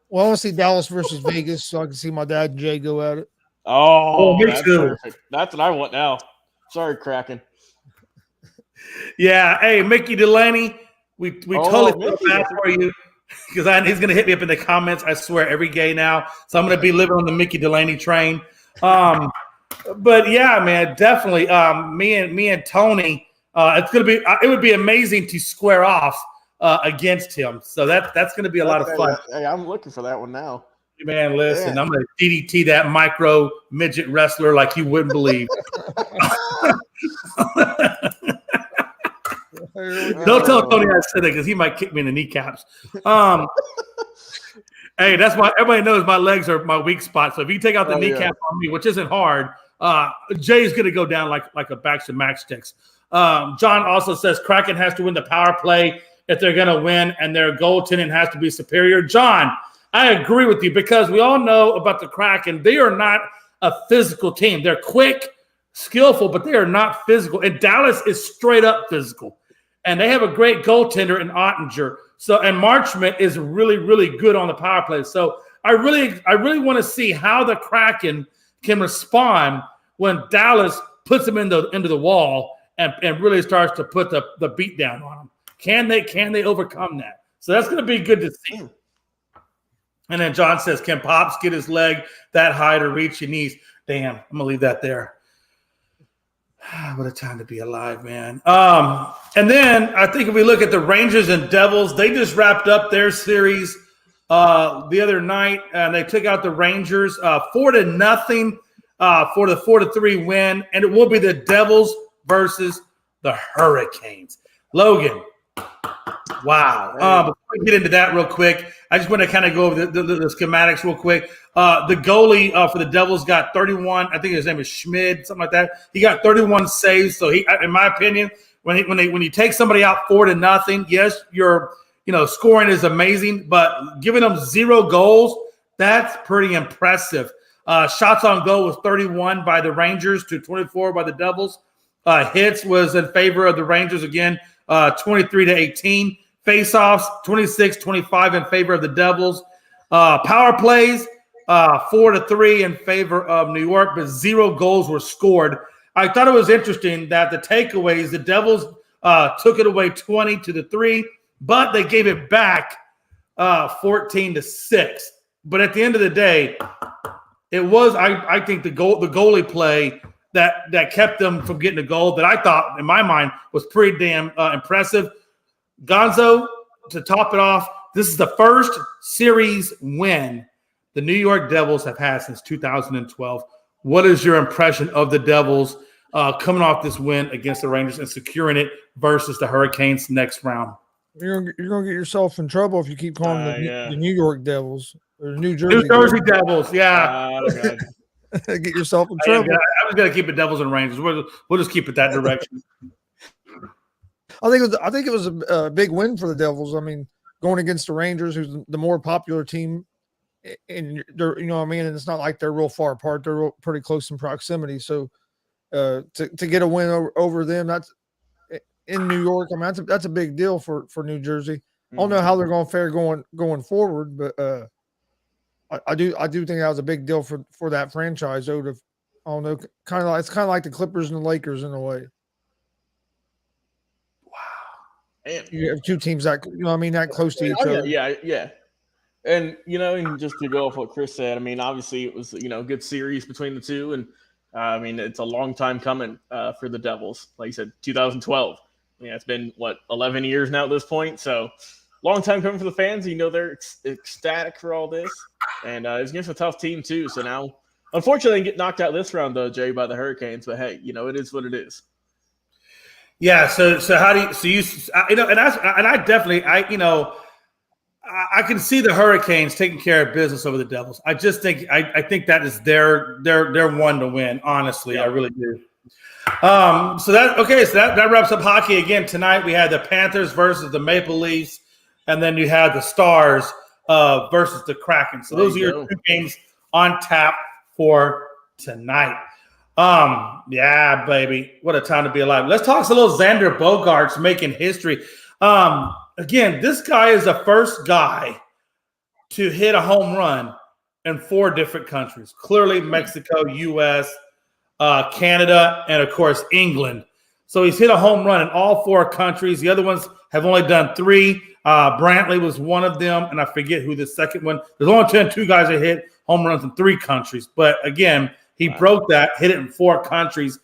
Well, I want to see Dallas versus Vegas so I can see my dad and Jay go at it. Oh, me that's too. Perfect. That's what I want now. Sorry, Kraken. Yeah. Hey, Mickey Delaney, we totally feel bad for you because he's going to hit me up in the comments, I swear, every day now. So I'm going to be living on the Mickey Delaney train. But yeah, man, definitely. Me and Tony, it would be amazing to square off against him. So that's going to be a lot of fun. Hey, I'm looking for that one now. Man, listen, I'm going to DDT that micro midget wrestler like you wouldn't believe. Don't tell Tony I said that because he might kick me in the kneecaps. Hey, that's why everybody knows my legs are my weak spot. So if you take out the kneecap on me, which isn't hard, Jay's going to go down like a backs and match sticks. John also says Kraken has to win the power play if they're going to win, and their goaltending has to be superior. John, I agree with you because we all know about the Kraken. They are not a physical team. They're quick, skillful, but they are not physical. And Dallas is straight up physical. And they have a great goaltender in Ottinger. And Marchment is really, really good on the power play. So I really want to see how the Kraken can respond when Dallas puts them into the wall and really starts to put the beat down on them. Can they overcome that? So that's going to be good to see. And then John says, can Pops get his leg that high to reach your knees? Damn, I'm going to leave that there. What a time to be alive, man. And then I think if we look at the Rangers and Devils, they just wrapped up their series the other night, and they took out the Rangers 4-0 for the 4-3 win. And it will be the Devils versus the Hurricanes. Logan, wow. Before we get into that real quick, I just want to kind of go over the schematics real quick. The goalie for the Devils got 31. I think his name is Schmid, something like that. He got 31 saves. So he, in my opinion, when you take somebody out 4-0, yes, your scoring is amazing, but giving them 0 goals, that's pretty impressive. Shots on goal was 31 by the Rangers to 24 by the Devils. Hits was in favor of the Rangers again, 23-18. Faceoffs, 26-25 in favor of the Devils. Power plays, 4-3 in favor of New York, but 0 goals were scored. I thought it was interesting that the takeaways, the Devils took it away 20-3, but they gave it back 14-6. But at the end of the day, it was, I think, the goalie play that kept them from getting a goal that I thought, in my mind, was pretty damn impressive. Gonzo, to top it off, this is the first series win the New York Devils have had since 2012. What is your impression of the Devils coming off this win against the Rangers and securing it versus the Hurricanes next round? You're gonna get yourself in trouble if you keep calling the New York Devils or New Jersey. New Jersey Devils, yeah. Get yourself in trouble. I was gonna keep it Devils and Rangers. We'll just keep it that direction. I think it was a big win for the Devils. I mean, going against the Rangers, who's the more popular team, and they're, you know what I mean, and it's not like they're real far apart. They're pretty close in proximity. So to get a win over them, that's in New York. I mean, that's a big deal for New Jersey. I don't know how they're going to fare going forward, but I do think that was a big deal for that franchise. I don't know, it's kind of like the Clippers and the Lakers in a way. And you have two teams that that close to each other. Yeah. And and just to go off what Chris said, I mean, obviously it was a good series between the two, and I mean it's a long time coming for the Devils. Like you said, 2012. It's been 11 years now at this point, so long time coming for the fans. They're ecstatic for all this, and it's against a tough team too. So now, unfortunately, they get knocked out this round though, Jay, by the Hurricanes. But hey, it is what it is. Yeah. So how do you and I definitely I can see the Hurricanes taking care of business over the Devils. I just think I think that is their one to win. Honestly, I really do. So that wraps up hockey again tonight. We had the Panthers versus the Maple Leafs, and then you had the Stars versus the Kraken. So those are your 2 games on tap for tonight. Yeah, baby. What a time to be alive. Let's talk a little Xander Bogaerts making history. Again, this guy is the first guy to hit a home run in 4 different countries. Clearly Mexico, U.S., Canada, and, of course, England. So he's hit a home run in all 4 countries. The other ones have only done 3. Brantley was one of them, and I forget who the second one. There's only 2 guys that hit home runs in 3 countries. But, again, he broke that, hit it in 4 countries.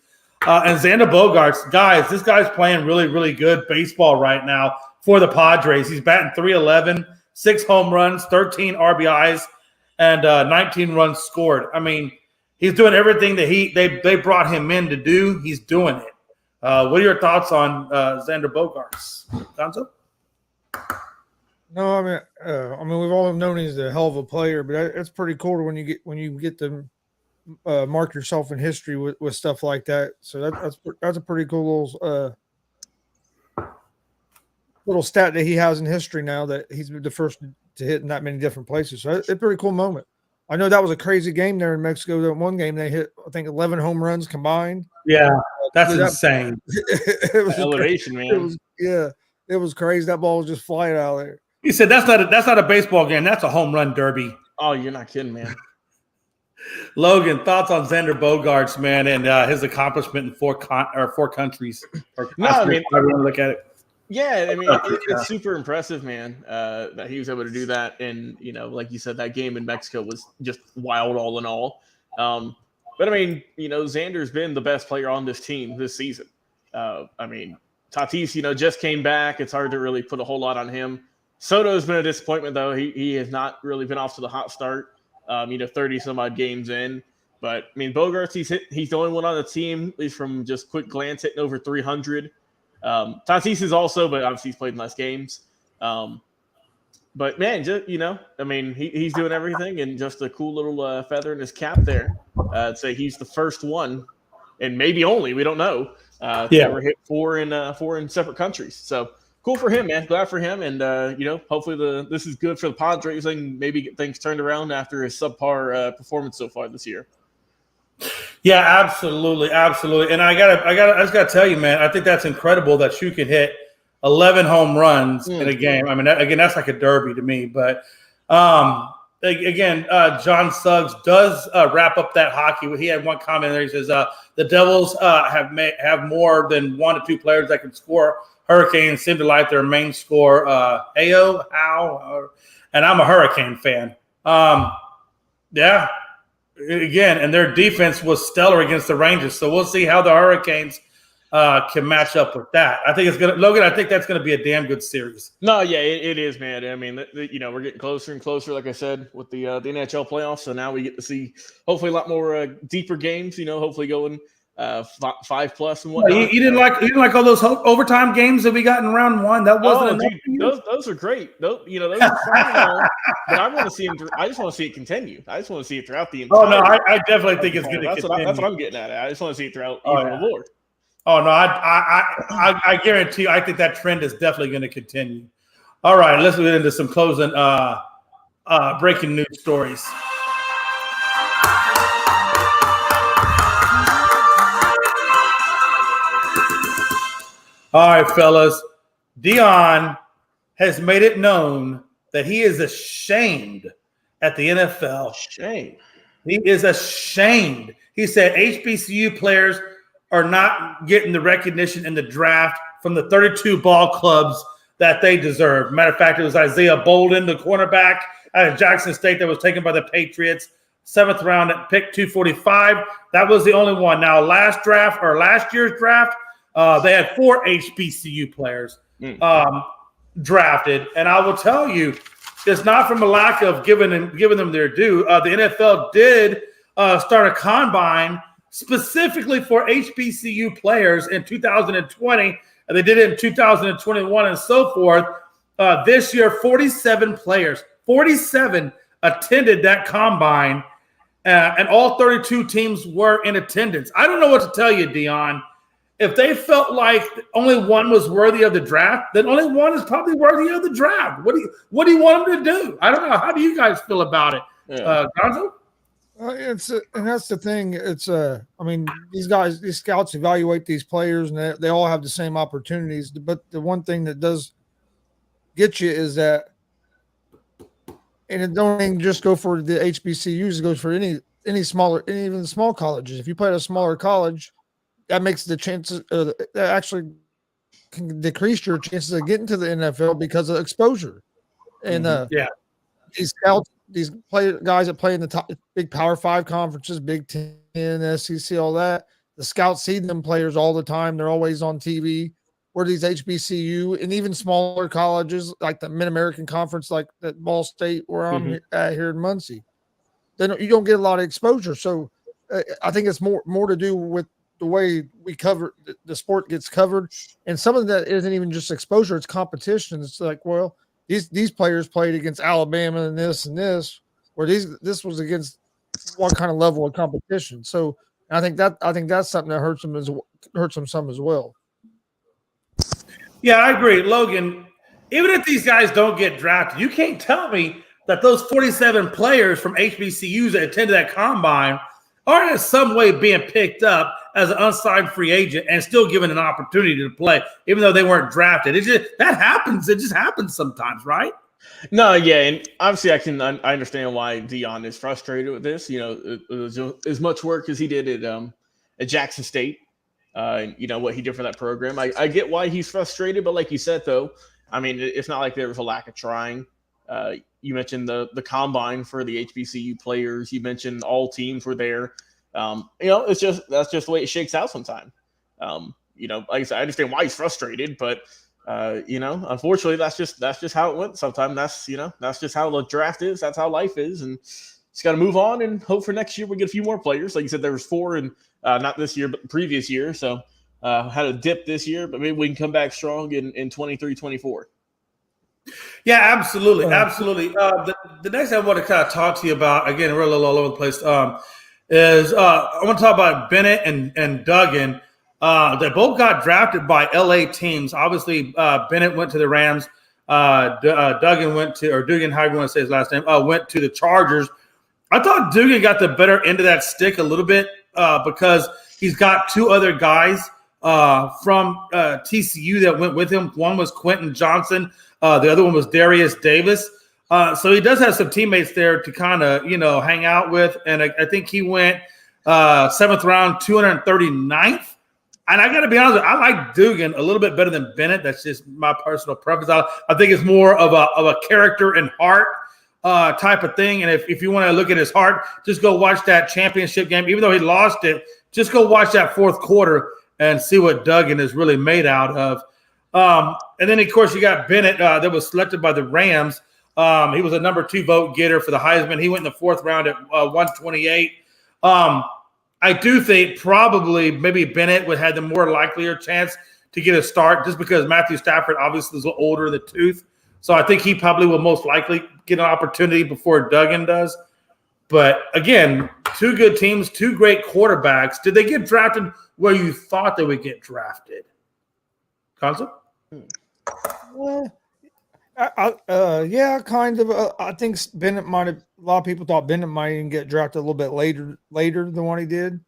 And Xander Bogaerts, guys, this guy's playing really, really good baseball right now for the Padres. He's batting .311, 6 home runs, 13 RBIs, and 19 runs scored. I mean, he's doing everything that they brought him in to do. He's doing it. What are your thoughts on Xander Bogaerts, Gonzo? No, I mean, we've all known he's a hell of a player, but it's pretty cool when you get to mark yourself in history with stuff like that. So that's a pretty cool little stat that he has in history now, that he's the first to hit in that many different places. So it's a pretty cool moment. I know that was a crazy game there in Mexico. That one game they hit, I think, 11 home runs combined. Yeah, that's insane. It was elevation, man. It was crazy. That ball was just flying out there. He said that's not a baseball game. That's a home run derby. Oh, you're not kidding, man. Logan, thoughts on Xander Bogaerts, man, and his accomplishment in 4 countries? No, I mean, I want to look at it. Yeah, I mean, it's super impressive, man, that he was able to do that. And, like you said, that game in Mexico was just wild all in all. But, I mean, Xander's been the best player on this team this season. I mean, Tatis, just came back. It's hard to really put a whole lot on him. Soto's been a disappointment, though. He has not really been off to the hot start, 30-some-odd games in. But I mean, Bogarts, he's the only one on the team, at least from just quick glance, hitting over 300. Tatis is also, but obviously he's played in less games. But man, just I mean, he's doing everything, and just a cool little feather in his cap there. I'd say he's the first one, and maybe only, we don't know, to ever hit four in separate countries. So cool for him, man. Glad for him, and hopefully this is good for the Padres and maybe get things turned around after his subpar performance so far this year. Yeah, absolutely. And I just gotta tell you, man, I think that's incredible that you can hit 11 home runs in a game. I mean, again, that's like a derby to me. But John Suggs does wrap up that hockey. He had one comment there. He says the Devils have more than 1 to 2 players that can score. Hurricanes seem to like their main score. And I'm a Hurricane fan. Again, and their defense was stellar against the Rangers. So we'll see how the Hurricanes can match up with that. I think it's gonna, Logan. I think that's gonna be a damn good series. No, yeah, it is, man. I mean, we're getting closer and closer, like I said, with the NHL playoffs. So now we get to see hopefully a lot more deeper games. Hopefully going 5+ and whatnot. You didn't like all those overtime games that we got in round 1. That wasn't enough. Those are great. Those are fun. But I want to see them. I just want to see it continue. I just want to see it throughout the entire. Oh no, I definitely think it's going to continue. That's what I'm getting at. I just want to see it throughout even more. Oh no, I guarantee you. I think that trend is definitely going to continue. All right, let's get into some closing breaking news stories. All right, fellas. Dion has made it known that he is ashamed at the NFL. Shame. He is ashamed. He said HBCU players are not getting the recognition in the draft from the 32 ball clubs that they deserve. Matter of fact, it was Isaiah Bolden, the cornerback out of Jackson State that was taken by the Patriots, 7th round at pick 245. That was the only one. Now, last year's draft, they had 4 HBCU players drafted. And I will tell you, it's not from a lack of giving them their due. The NFL did start a combine specifically for HBCU players in 2020, and they did it in 2021 and so forth. This year, 47 players, 47 attended that combine, and all 32 teams were in attendance. I don't know what to tell you, Dion. If they felt like only one was worthy of the draft, then only one is probably worthy of the draft. What do you want them to do? I don't know. How do you guys feel about it, Gonzo? And that's the thing. It's I mean, these scouts evaluate these players, and they all have the same opportunities. But the one thing that does get you is that, and it don't just go for the HBCUs. It goes for any smaller, even small colleges. If you play at a smaller college, that makes the chances that actually can decrease your chances of getting to the NFL because of exposure. And these scouts, these guys that play in the top big Power 5 conferences, Big 10, SEC, all that, the scouts see them players all the time. They're always on TV. Where these HBCU and even smaller colleges like the Mid-American Conference, like at Ball State, where I'm at here in Muncie, then you don't get a lot of exposure. So I think it's more to do with the way we cover the sport gets covered, and some of that isn't even just exposure; it's competition. It's like, well, these players played against Alabama and this, where this was against one kind of level of competition. So I think that's something that hurts them some as well. Yeah, I agree, Logan. Even if these guys don't get drafted, you can't tell me that those 47 players from HBCUs that attended that combine are in some way being picked up as an unsigned free agent and still given an opportunity to play, even though they weren't drafted. That happens. It just happens sometimes, right? No, yeah, and obviously I understand why Dion is frustrated with this. It was as much work as he did at Jackson State. What he did for that program. I get why he's frustrated, but like you said, though, I mean, it's not like there was a lack of trying. You mentioned the combine for the HBCU players. You mentioned all teams were there. That's just the way it shakes out sometimes. Like I said, I understand why he's frustrated, but unfortunately, that's just how it went. Sometimes that's just how the draft is. That's how life is, and just got to move on and hope for next year we get a few more players. Like you said, there was 4 in not this year, but the previous year. So had a dip this year, but maybe we can come back strong in 23, 24. Yeah, absolutely. Absolutely. The next thing I want to kind of talk to you about, again, we're a little all over the place, is I want to talk about Bennett and Duggan. They both got drafted by LA teams. Obviously, Bennett went to the Rams. Duggan went to, or Duggan, however you want to say his last name, went to the Chargers. I thought Duggan got the better end of that stick a little bit because he's got 2 other guys from TCU that went with him. One was Quentin Johnson. The other one was Darius Davis. So he does have some teammates there to kind of, hang out with. And I think he went 7th round, 239th. And I got to be honest, I like Duggan a little bit better than Bennett. That's just my personal preference. I think it's more of a character and heart type of thing. And if you want to look at his heart, just go watch that championship game. Even though he lost it, just go watch that 4th quarter and see what Duggan is really made out of. And then, of course, you got Bennett that was selected by the Rams. He was a number 2 vote getter for the Heisman. He went in the 4th round at 128. I do think probably maybe Bennett would have the more likelier chance to get a start just because Matthew Stafford obviously is a little older in the tooth. So I think he probably will most likely get an opportunity before Duggan does. But, again, 2 good teams, 2 great quarterbacks. Did they get drafted where you thought they would get drafted? Consul? Yeah, kind of. I think Bennett might have. A lot of people thought Bennett might even get drafted a little bit later than what he did.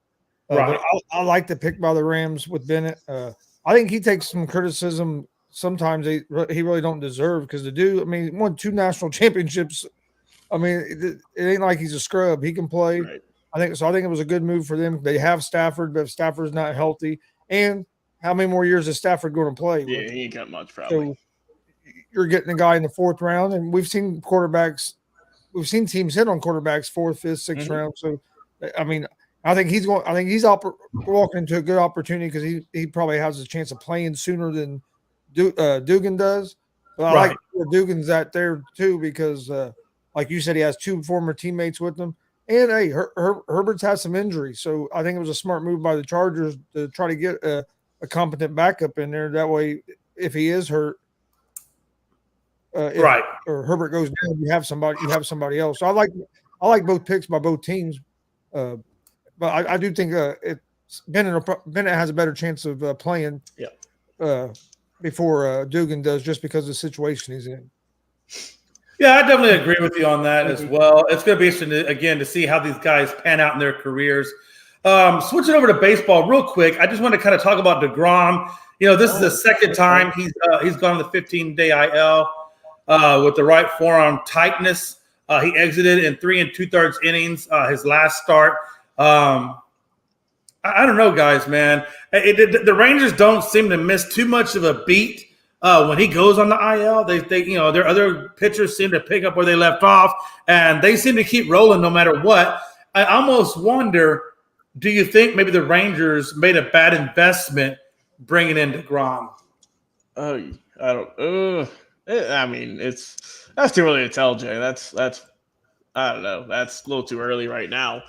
Right. But I like the pick by the Rams with Bennett. I think he takes some criticism. Sometimes he really don't deserve because the dude. I mean, he won 2 national championships. I mean, it ain't like he's a scrub. He can play. Right. I think it was a good move for them. They have Stafford, but if Stafford's not healthy, and how many more years is Stafford going to play? Yeah, he ain't got much probably. So you're getting a guy in the 4th round, and we've seen teams hit on quarterbacks 4th, 5th, 6th round. So, I mean, I think he's walking into a good opportunity because he probably has a chance of playing sooner than Duggan does. But I like where Duggan's at there too because, like you said, he has 2 former teammates with him. And hey, Herbert's had some injuries, so I think it was a smart move by the Chargers to try to get a competent backup in there. That way, if he is hurt, or Herbert goes down, you have somebody else. So I like both picks by both teams, but I do think Bennett has a better chance of playing before Duggan does, just because of the situation he's in. Yeah, I definitely agree with you on that as well. It's going to be interesting, again, to see how these guys pan out in their careers. Switching over to baseball real quick, I just want to kind of talk about DeGrom. This is the second time he's gone on the 15-day IL with the right forearm tightness. He exited in 3 2/3 innings his last start. I don't know, guys, man. The Rangers don't seem to miss too much of a beat when he goes on the IL. They their other pitchers seem to pick up where they left off, and they seem to keep rolling no matter what. I almost wonder, do you think maybe the Rangers made a bad investment bringing in DeGrom? I don't. I mean, that's too early to tell, Jay. That's I don't know. That's a little too early right now.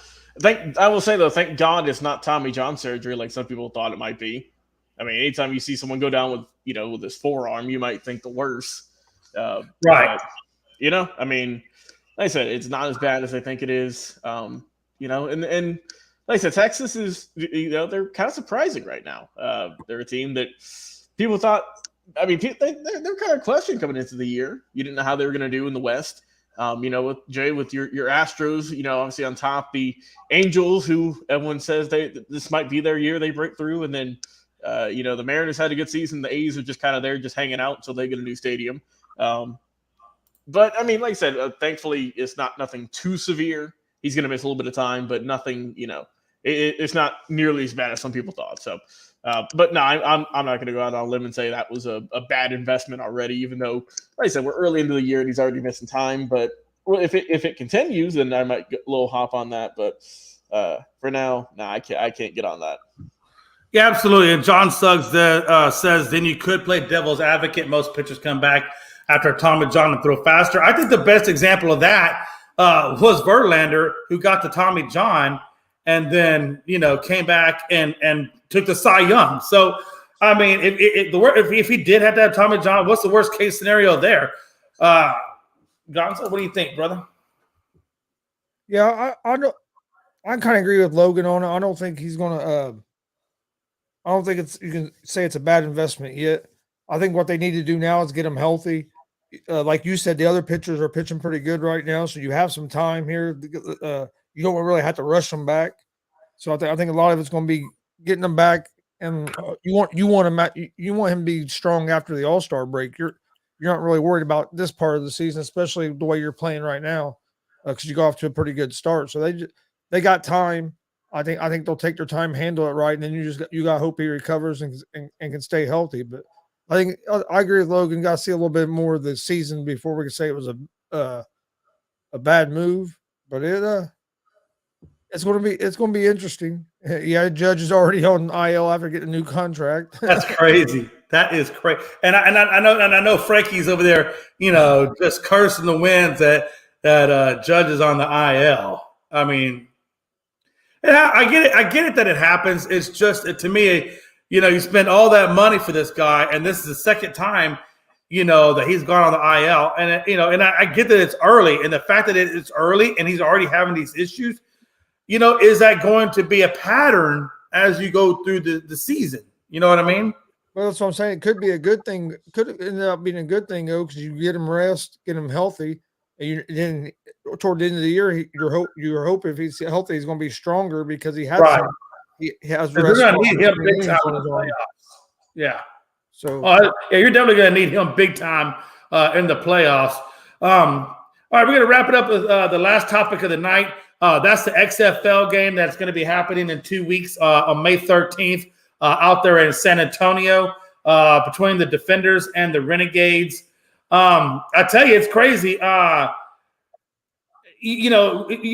I will say though, thank God it's not Tommy John surgery like some people thought it might be. I mean, anytime you see someone go down with his forearm, you might think the worst. Right. But, I mean, like I said, it's not as bad as I think it is. And like I said, Texas is, they're kind of surprising right now. They're a team that people thought, I mean, they're kind of questioning coming into the year. You didn't know how they were going to do in the West. With Jay, with your Astros, obviously on top, the Angels, who everyone says this might be their year, they break through, and then the Mariners had a good season. The A's are just kind of there, just hanging out until they get a new stadium. But I mean, like I said, thankfully it's nothing too severe. He's going to miss a little bit of time, but nothing. It's not nearly as bad as some people thought. So, but no, I'm not going to go out on a limb and say that was a bad investment already. Even though, like I said, we're early into the year and he's already missing time. But if it continues, then I might get a little hop on that. But for now, I can't get on that. Yeah, absolutely. And John Suggs says then you could play devil's advocate. Most pitchers come back after Tommy John and throw faster. I think the best example of that was Verlander, who got the Tommy John and then, came back and took the Cy Young. So, I mean, if he did have to have Tommy John, what's the worst case scenario there? Gonzo, what do you think, brother? Yeah, I kind of agree with Logan on it. I don't think he's going to I don't think you can say it's a bad investment yet. I think what they need to do now is get him healthy. Like you said, the other pitchers are pitching pretty good right now, so you have some time here. You don't really have to rush them back. So I think a lot of it's going to be getting them back, and you want him to be strong after the All-Star break. You're not really worried about this part of the season, especially the way you're playing right now, because you go off to a pretty good start. So they got time. I think they'll take their time, handle it right, and then you got to hope he recovers and can stay healthy. But I think I agree with Logan. Got to see a little bit more of the season before we can say it was a bad move. But it's going to be interesting. Yeah, Judge is already on IL after getting a new contract. That's crazy. That is crazy. And I know Frankie's over there, just cursing the winds that Judge is on the IL. I mean. Yeah, I get it that it happens. It's just to me, you spend all that money for this guy, and this is the second time, that he's gone on the IL, and and I get that it's early, and the fact that it's early and he's already having these issues, is that going to be a pattern as you go through the season? You know what I mean? Well, that's what I'm saying. It could be a good thing. Could end up being a good thing though, because you get him rest, get him healthy, and then toward the end of the year, your hope if he's healthy, he's going to be stronger because he has right. He has rest. We're going to need him big time in the playoffs. Yeah. So you're definitely going to need him big time in the playoffs. All right, we're going to wrap it up with the last topic of the night. That's the XFL game that's going to be happening in 2 weeks on May 13th out there in San Antonio between the Defenders and the Renegades. I tell you, it's crazy. You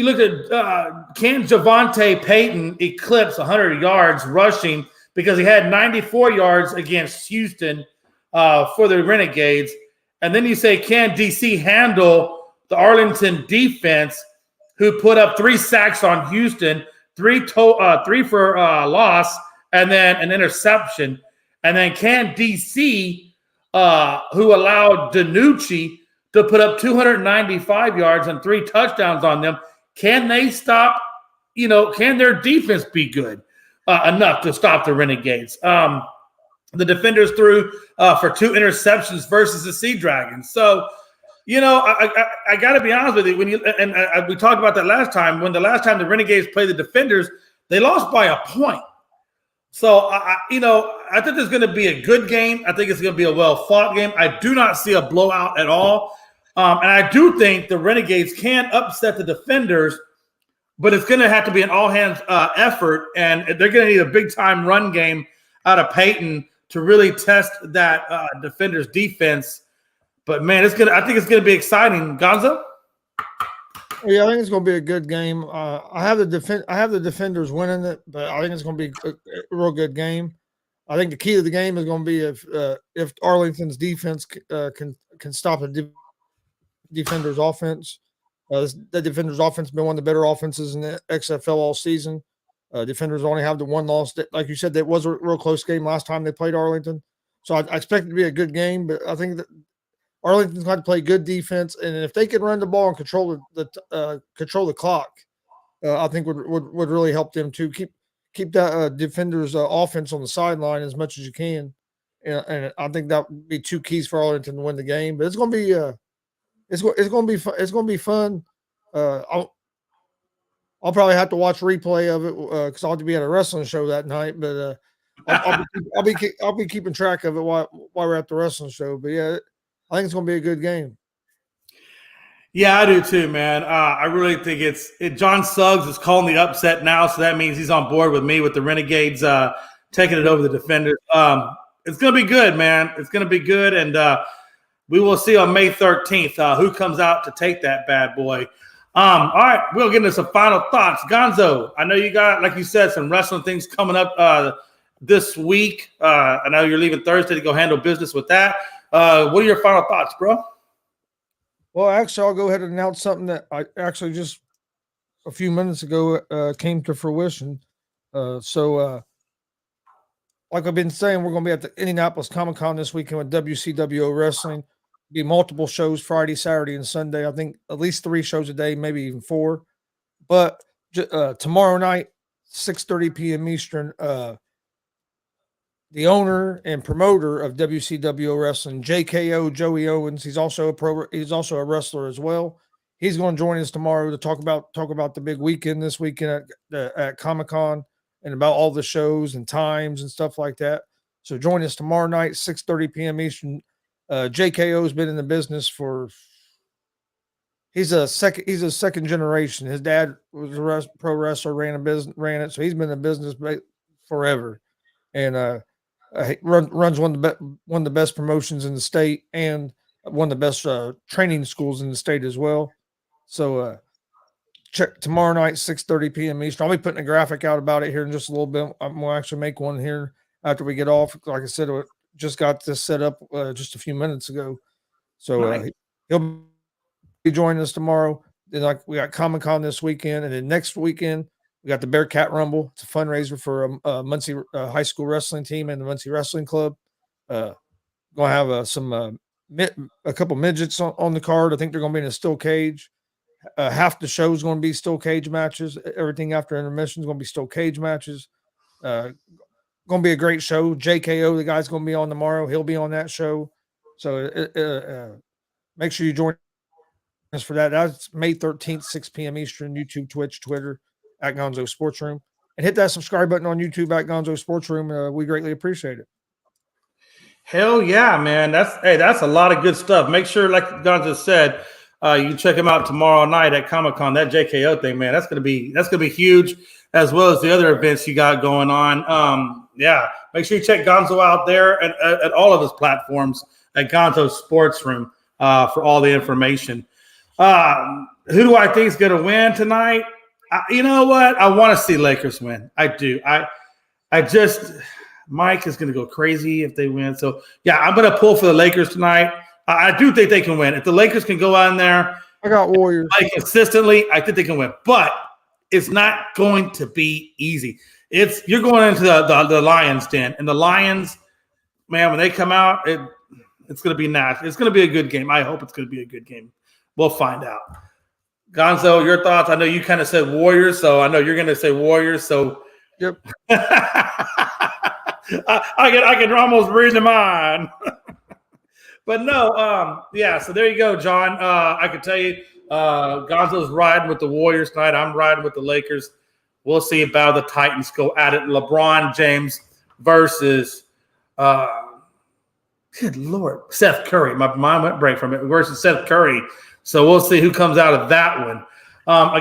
look at can Javante Payton eclipse 100 yards rushing because he had 94 yards against Houston for the Renegades. And then you say, can DC handle the Arlington defense who put up 3 sacks on Houston, 3 for loss, and then an interception? And then can DC, who allowed DiNucci to put up 295 yards and 3 touchdowns on them, can they stop, can their defense be good enough to stop the Renegades? The Defenders threw for 2 interceptions versus the Sea Dragons. So, I got to be honest with you. We talked about that last time. When the last time the Renegades played the Defenders, they lost by a point. So, I think it's going to be a good game. I think it's going to be a well-fought game. I do not see a blowout at all. And I do think the Renegades can upset the Defenders, but it's going to have to be an all-hands effort, and they're going to need a big-time run game out of Peyton to really test that Defenders defense. But, man, I think it's going to be exciting. Gonzo? Yeah, I think it's going to be a good game. I have the Defenders winning it, but I think it's going to be a real good game. I think the key to the game is going to be if Arlington's defense can stop the Defenders' offense. The Defenders' offense has been one of the better offenses in the XFL all season. Defenders only have the one loss. Like you said, that was a real close game last time they played Arlington. So I expect it to be a good game, but I think that Arlington's going to play good defense, and if they can run the ball and control the clock, I think would really help them too. Keep that Defenders' offense on the sideline as much as you can, and I think that would be 2 keys for Arlington to win the game. But it's going to be it's going to be fun. I'll probably have to watch replay of it because I'll have to be at a wrestling show that night. But I'll be keeping track of it while we're at the wrestling show. But yeah, I think it's going to be a good game. Yeah, I do too, man. I really think John Suggs is calling the upset now, so that means he's on board with me with the Renegades taking it over the Defenders. It's going to be good, man. It's going to be good, and we will see on May 13th who comes out to take that bad boy. All right, we'll get into some final thoughts. Gonzo, I know you got, like you said, some wrestling things coming up this week. I know you're leaving Thursday to go handle business with that. What are your final thoughts, bro? Well, actually, I'll go ahead and announce something that I actually just a few minutes ago came to fruition. Like I've been saying, we're going to be at the Indianapolis Comic Con this weekend with WCWO Wrestling. Be multiple shows Friday, Saturday, and Sunday. I think at least 3 shows a day, maybe even 4. But tomorrow night, 6:30 p.m. Eastern, the owner and promoter of WCWO Wrestling, JKO Joey Owens, he's also a wrestler as well. He's going to join us tomorrow to talk about the big weekend this weekend at Comic Con and about all the shows and times and stuff like that. So join us tomorrow night, 6:30 p.m. Eastern. JKO's been in the business for he's a second generation. His dad was a pro wrestler, ran it, so he's been in the business forever, and runs one of the best promotions in the state and one of the best training schools in the state as well. So check tomorrow night, 6:30 p.m. Eastern. I'll be putting a graphic out about it here in just a little bit. I'm going to actually make one here after we get off. Like I said, just got this set up just a few minutes ago. So Nice. he'll be joining us tomorrow. Then we got Comic Con this weekend, and then next weekend we got the Bearcat Rumble. It's a fundraiser for Muncie high school wrestling team and the Muncie Wrestling Club. Going to have a couple midgets on the card. I think they're going to be in a steel cage. Half the show is going to be steel cage matches. Everything after intermission is going to be steel cage matches. Going to be a great show. JKO, the guy's going to be on tomorrow. He'll be on that show. So make sure you join us for that. That's May 13th, 6 p.m. Eastern, YouTube, Twitch, Twitter, at Gonzo Sports Room. And hit that subscribe button on YouTube at Gonzo Sports Room. We greatly appreciate it. Hell yeah, man. That's a lot of good stuff. Make sure, like Gonzo said, you can check him out tomorrow night at Comic-Con. That JKO thing, man, that's gonna be huge, as well as the other events you got going on. Yeah, make sure you check Gonzo out there and at all of his platforms at Gonzo Sports Room for all the information. Who do I think is going to win tonight? You know what? I want to see Lakers win. I do. Mike is going to go crazy if they win. So, yeah, I'm going to pull for the Lakers tonight. I do think they can win. If the Lakers can go out in there, I got Warriors. Consistently, I think they can win. But it's not going to be easy. You're going into the Lions' den. And the Lions, man, when they come out, it's going to be nasty. It's going to be a good game. I hope it's going to be a good game. We'll find out. Gonzo, your thoughts? I know you kind of said Warriors, so I know you're going to say Warriors. So, yep. I can almost read the mind. But no, yeah. So there you go, John. I can tell you, Gonzo's riding with the Warriors tonight. I'm riding with the Lakers. We'll see about the Titans go at it. LeBron James versus, good Lord, Seth Curry. My mind went break from it. Versus Seth Curry. So we'll see who comes out of that one.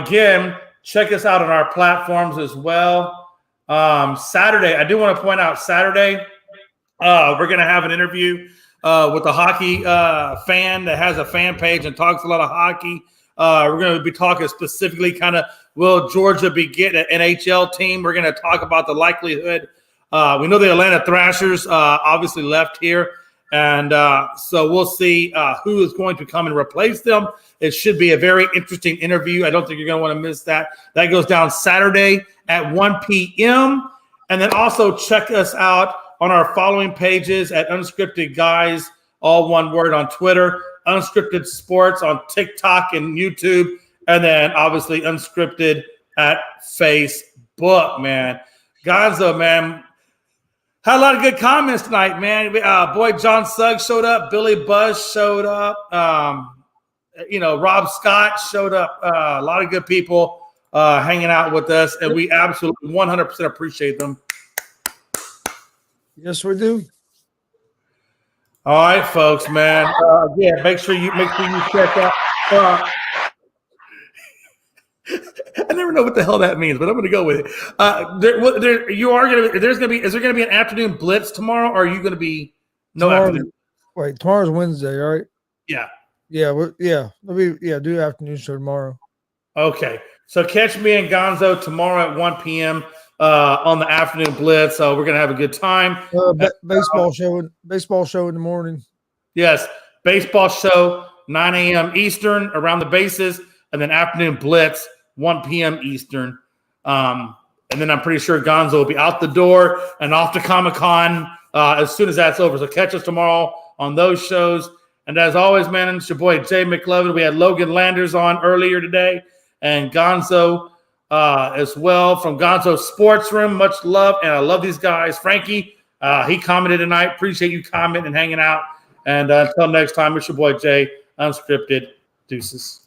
Again, check us out on our platforms as well. Saturday, I do want to point out Saturday, we're going to have an interview with a hockey fan that has a fan page and talks a lot of hockey. We're going to be talking specifically will Georgia be getting an NHL team? We're going to talk about the likelihood. We know the Atlanta Thrashers obviously left here. And so we'll see who is going to come and replace them. It should be a very interesting interview. I don't think you're going to want to miss that. That goes down Saturday at 1 p.m. And then also check us out on our following pages at Unscripted Guys, all one word, on Twitter, Unscripted Sports on TikTok and YouTube, and then obviously Unscripted at Facebook, man. Gonzo, man. Had a lot of good comments tonight, man. Boy, John Suggs showed up. Billy Buzz showed up. Rob Scott showed up. A lot of good people hanging out with us, and we absolutely 100% appreciate them. Yes, we do. All right, folks, man. Yeah, make sure you check out. I never know what the hell that means, but I'm going to go with it. Is there going to be an afternoon blitz tomorrow, or are you going to be afternoon? Wait, tomorrow's Wednesday, right? Yeah. Do afternoon show tomorrow. Okay, so catch me and Gonzo tomorrow at 1 p.m. On the afternoon blitz. So we're going to have a good time. Baseball show in the morning. Yes, baseball show 9 a.m. Eastern around the bases, and then afternoon blitz, 1 p.m. Eastern. And then I'm pretty sure Gonzo will be out the door and off to Comic-Con as soon as that's over. So catch us tomorrow on those shows. And as always, man, it's your boy Jay McLovin. We had Logan Landers on earlier today and Gonzo as well from Gonzo Sports Room. Much love, and I love these guys. Frankie, he commented tonight. Appreciate you commenting and hanging out. And until next time, it's your boy Jay, Unscripted. Deuces.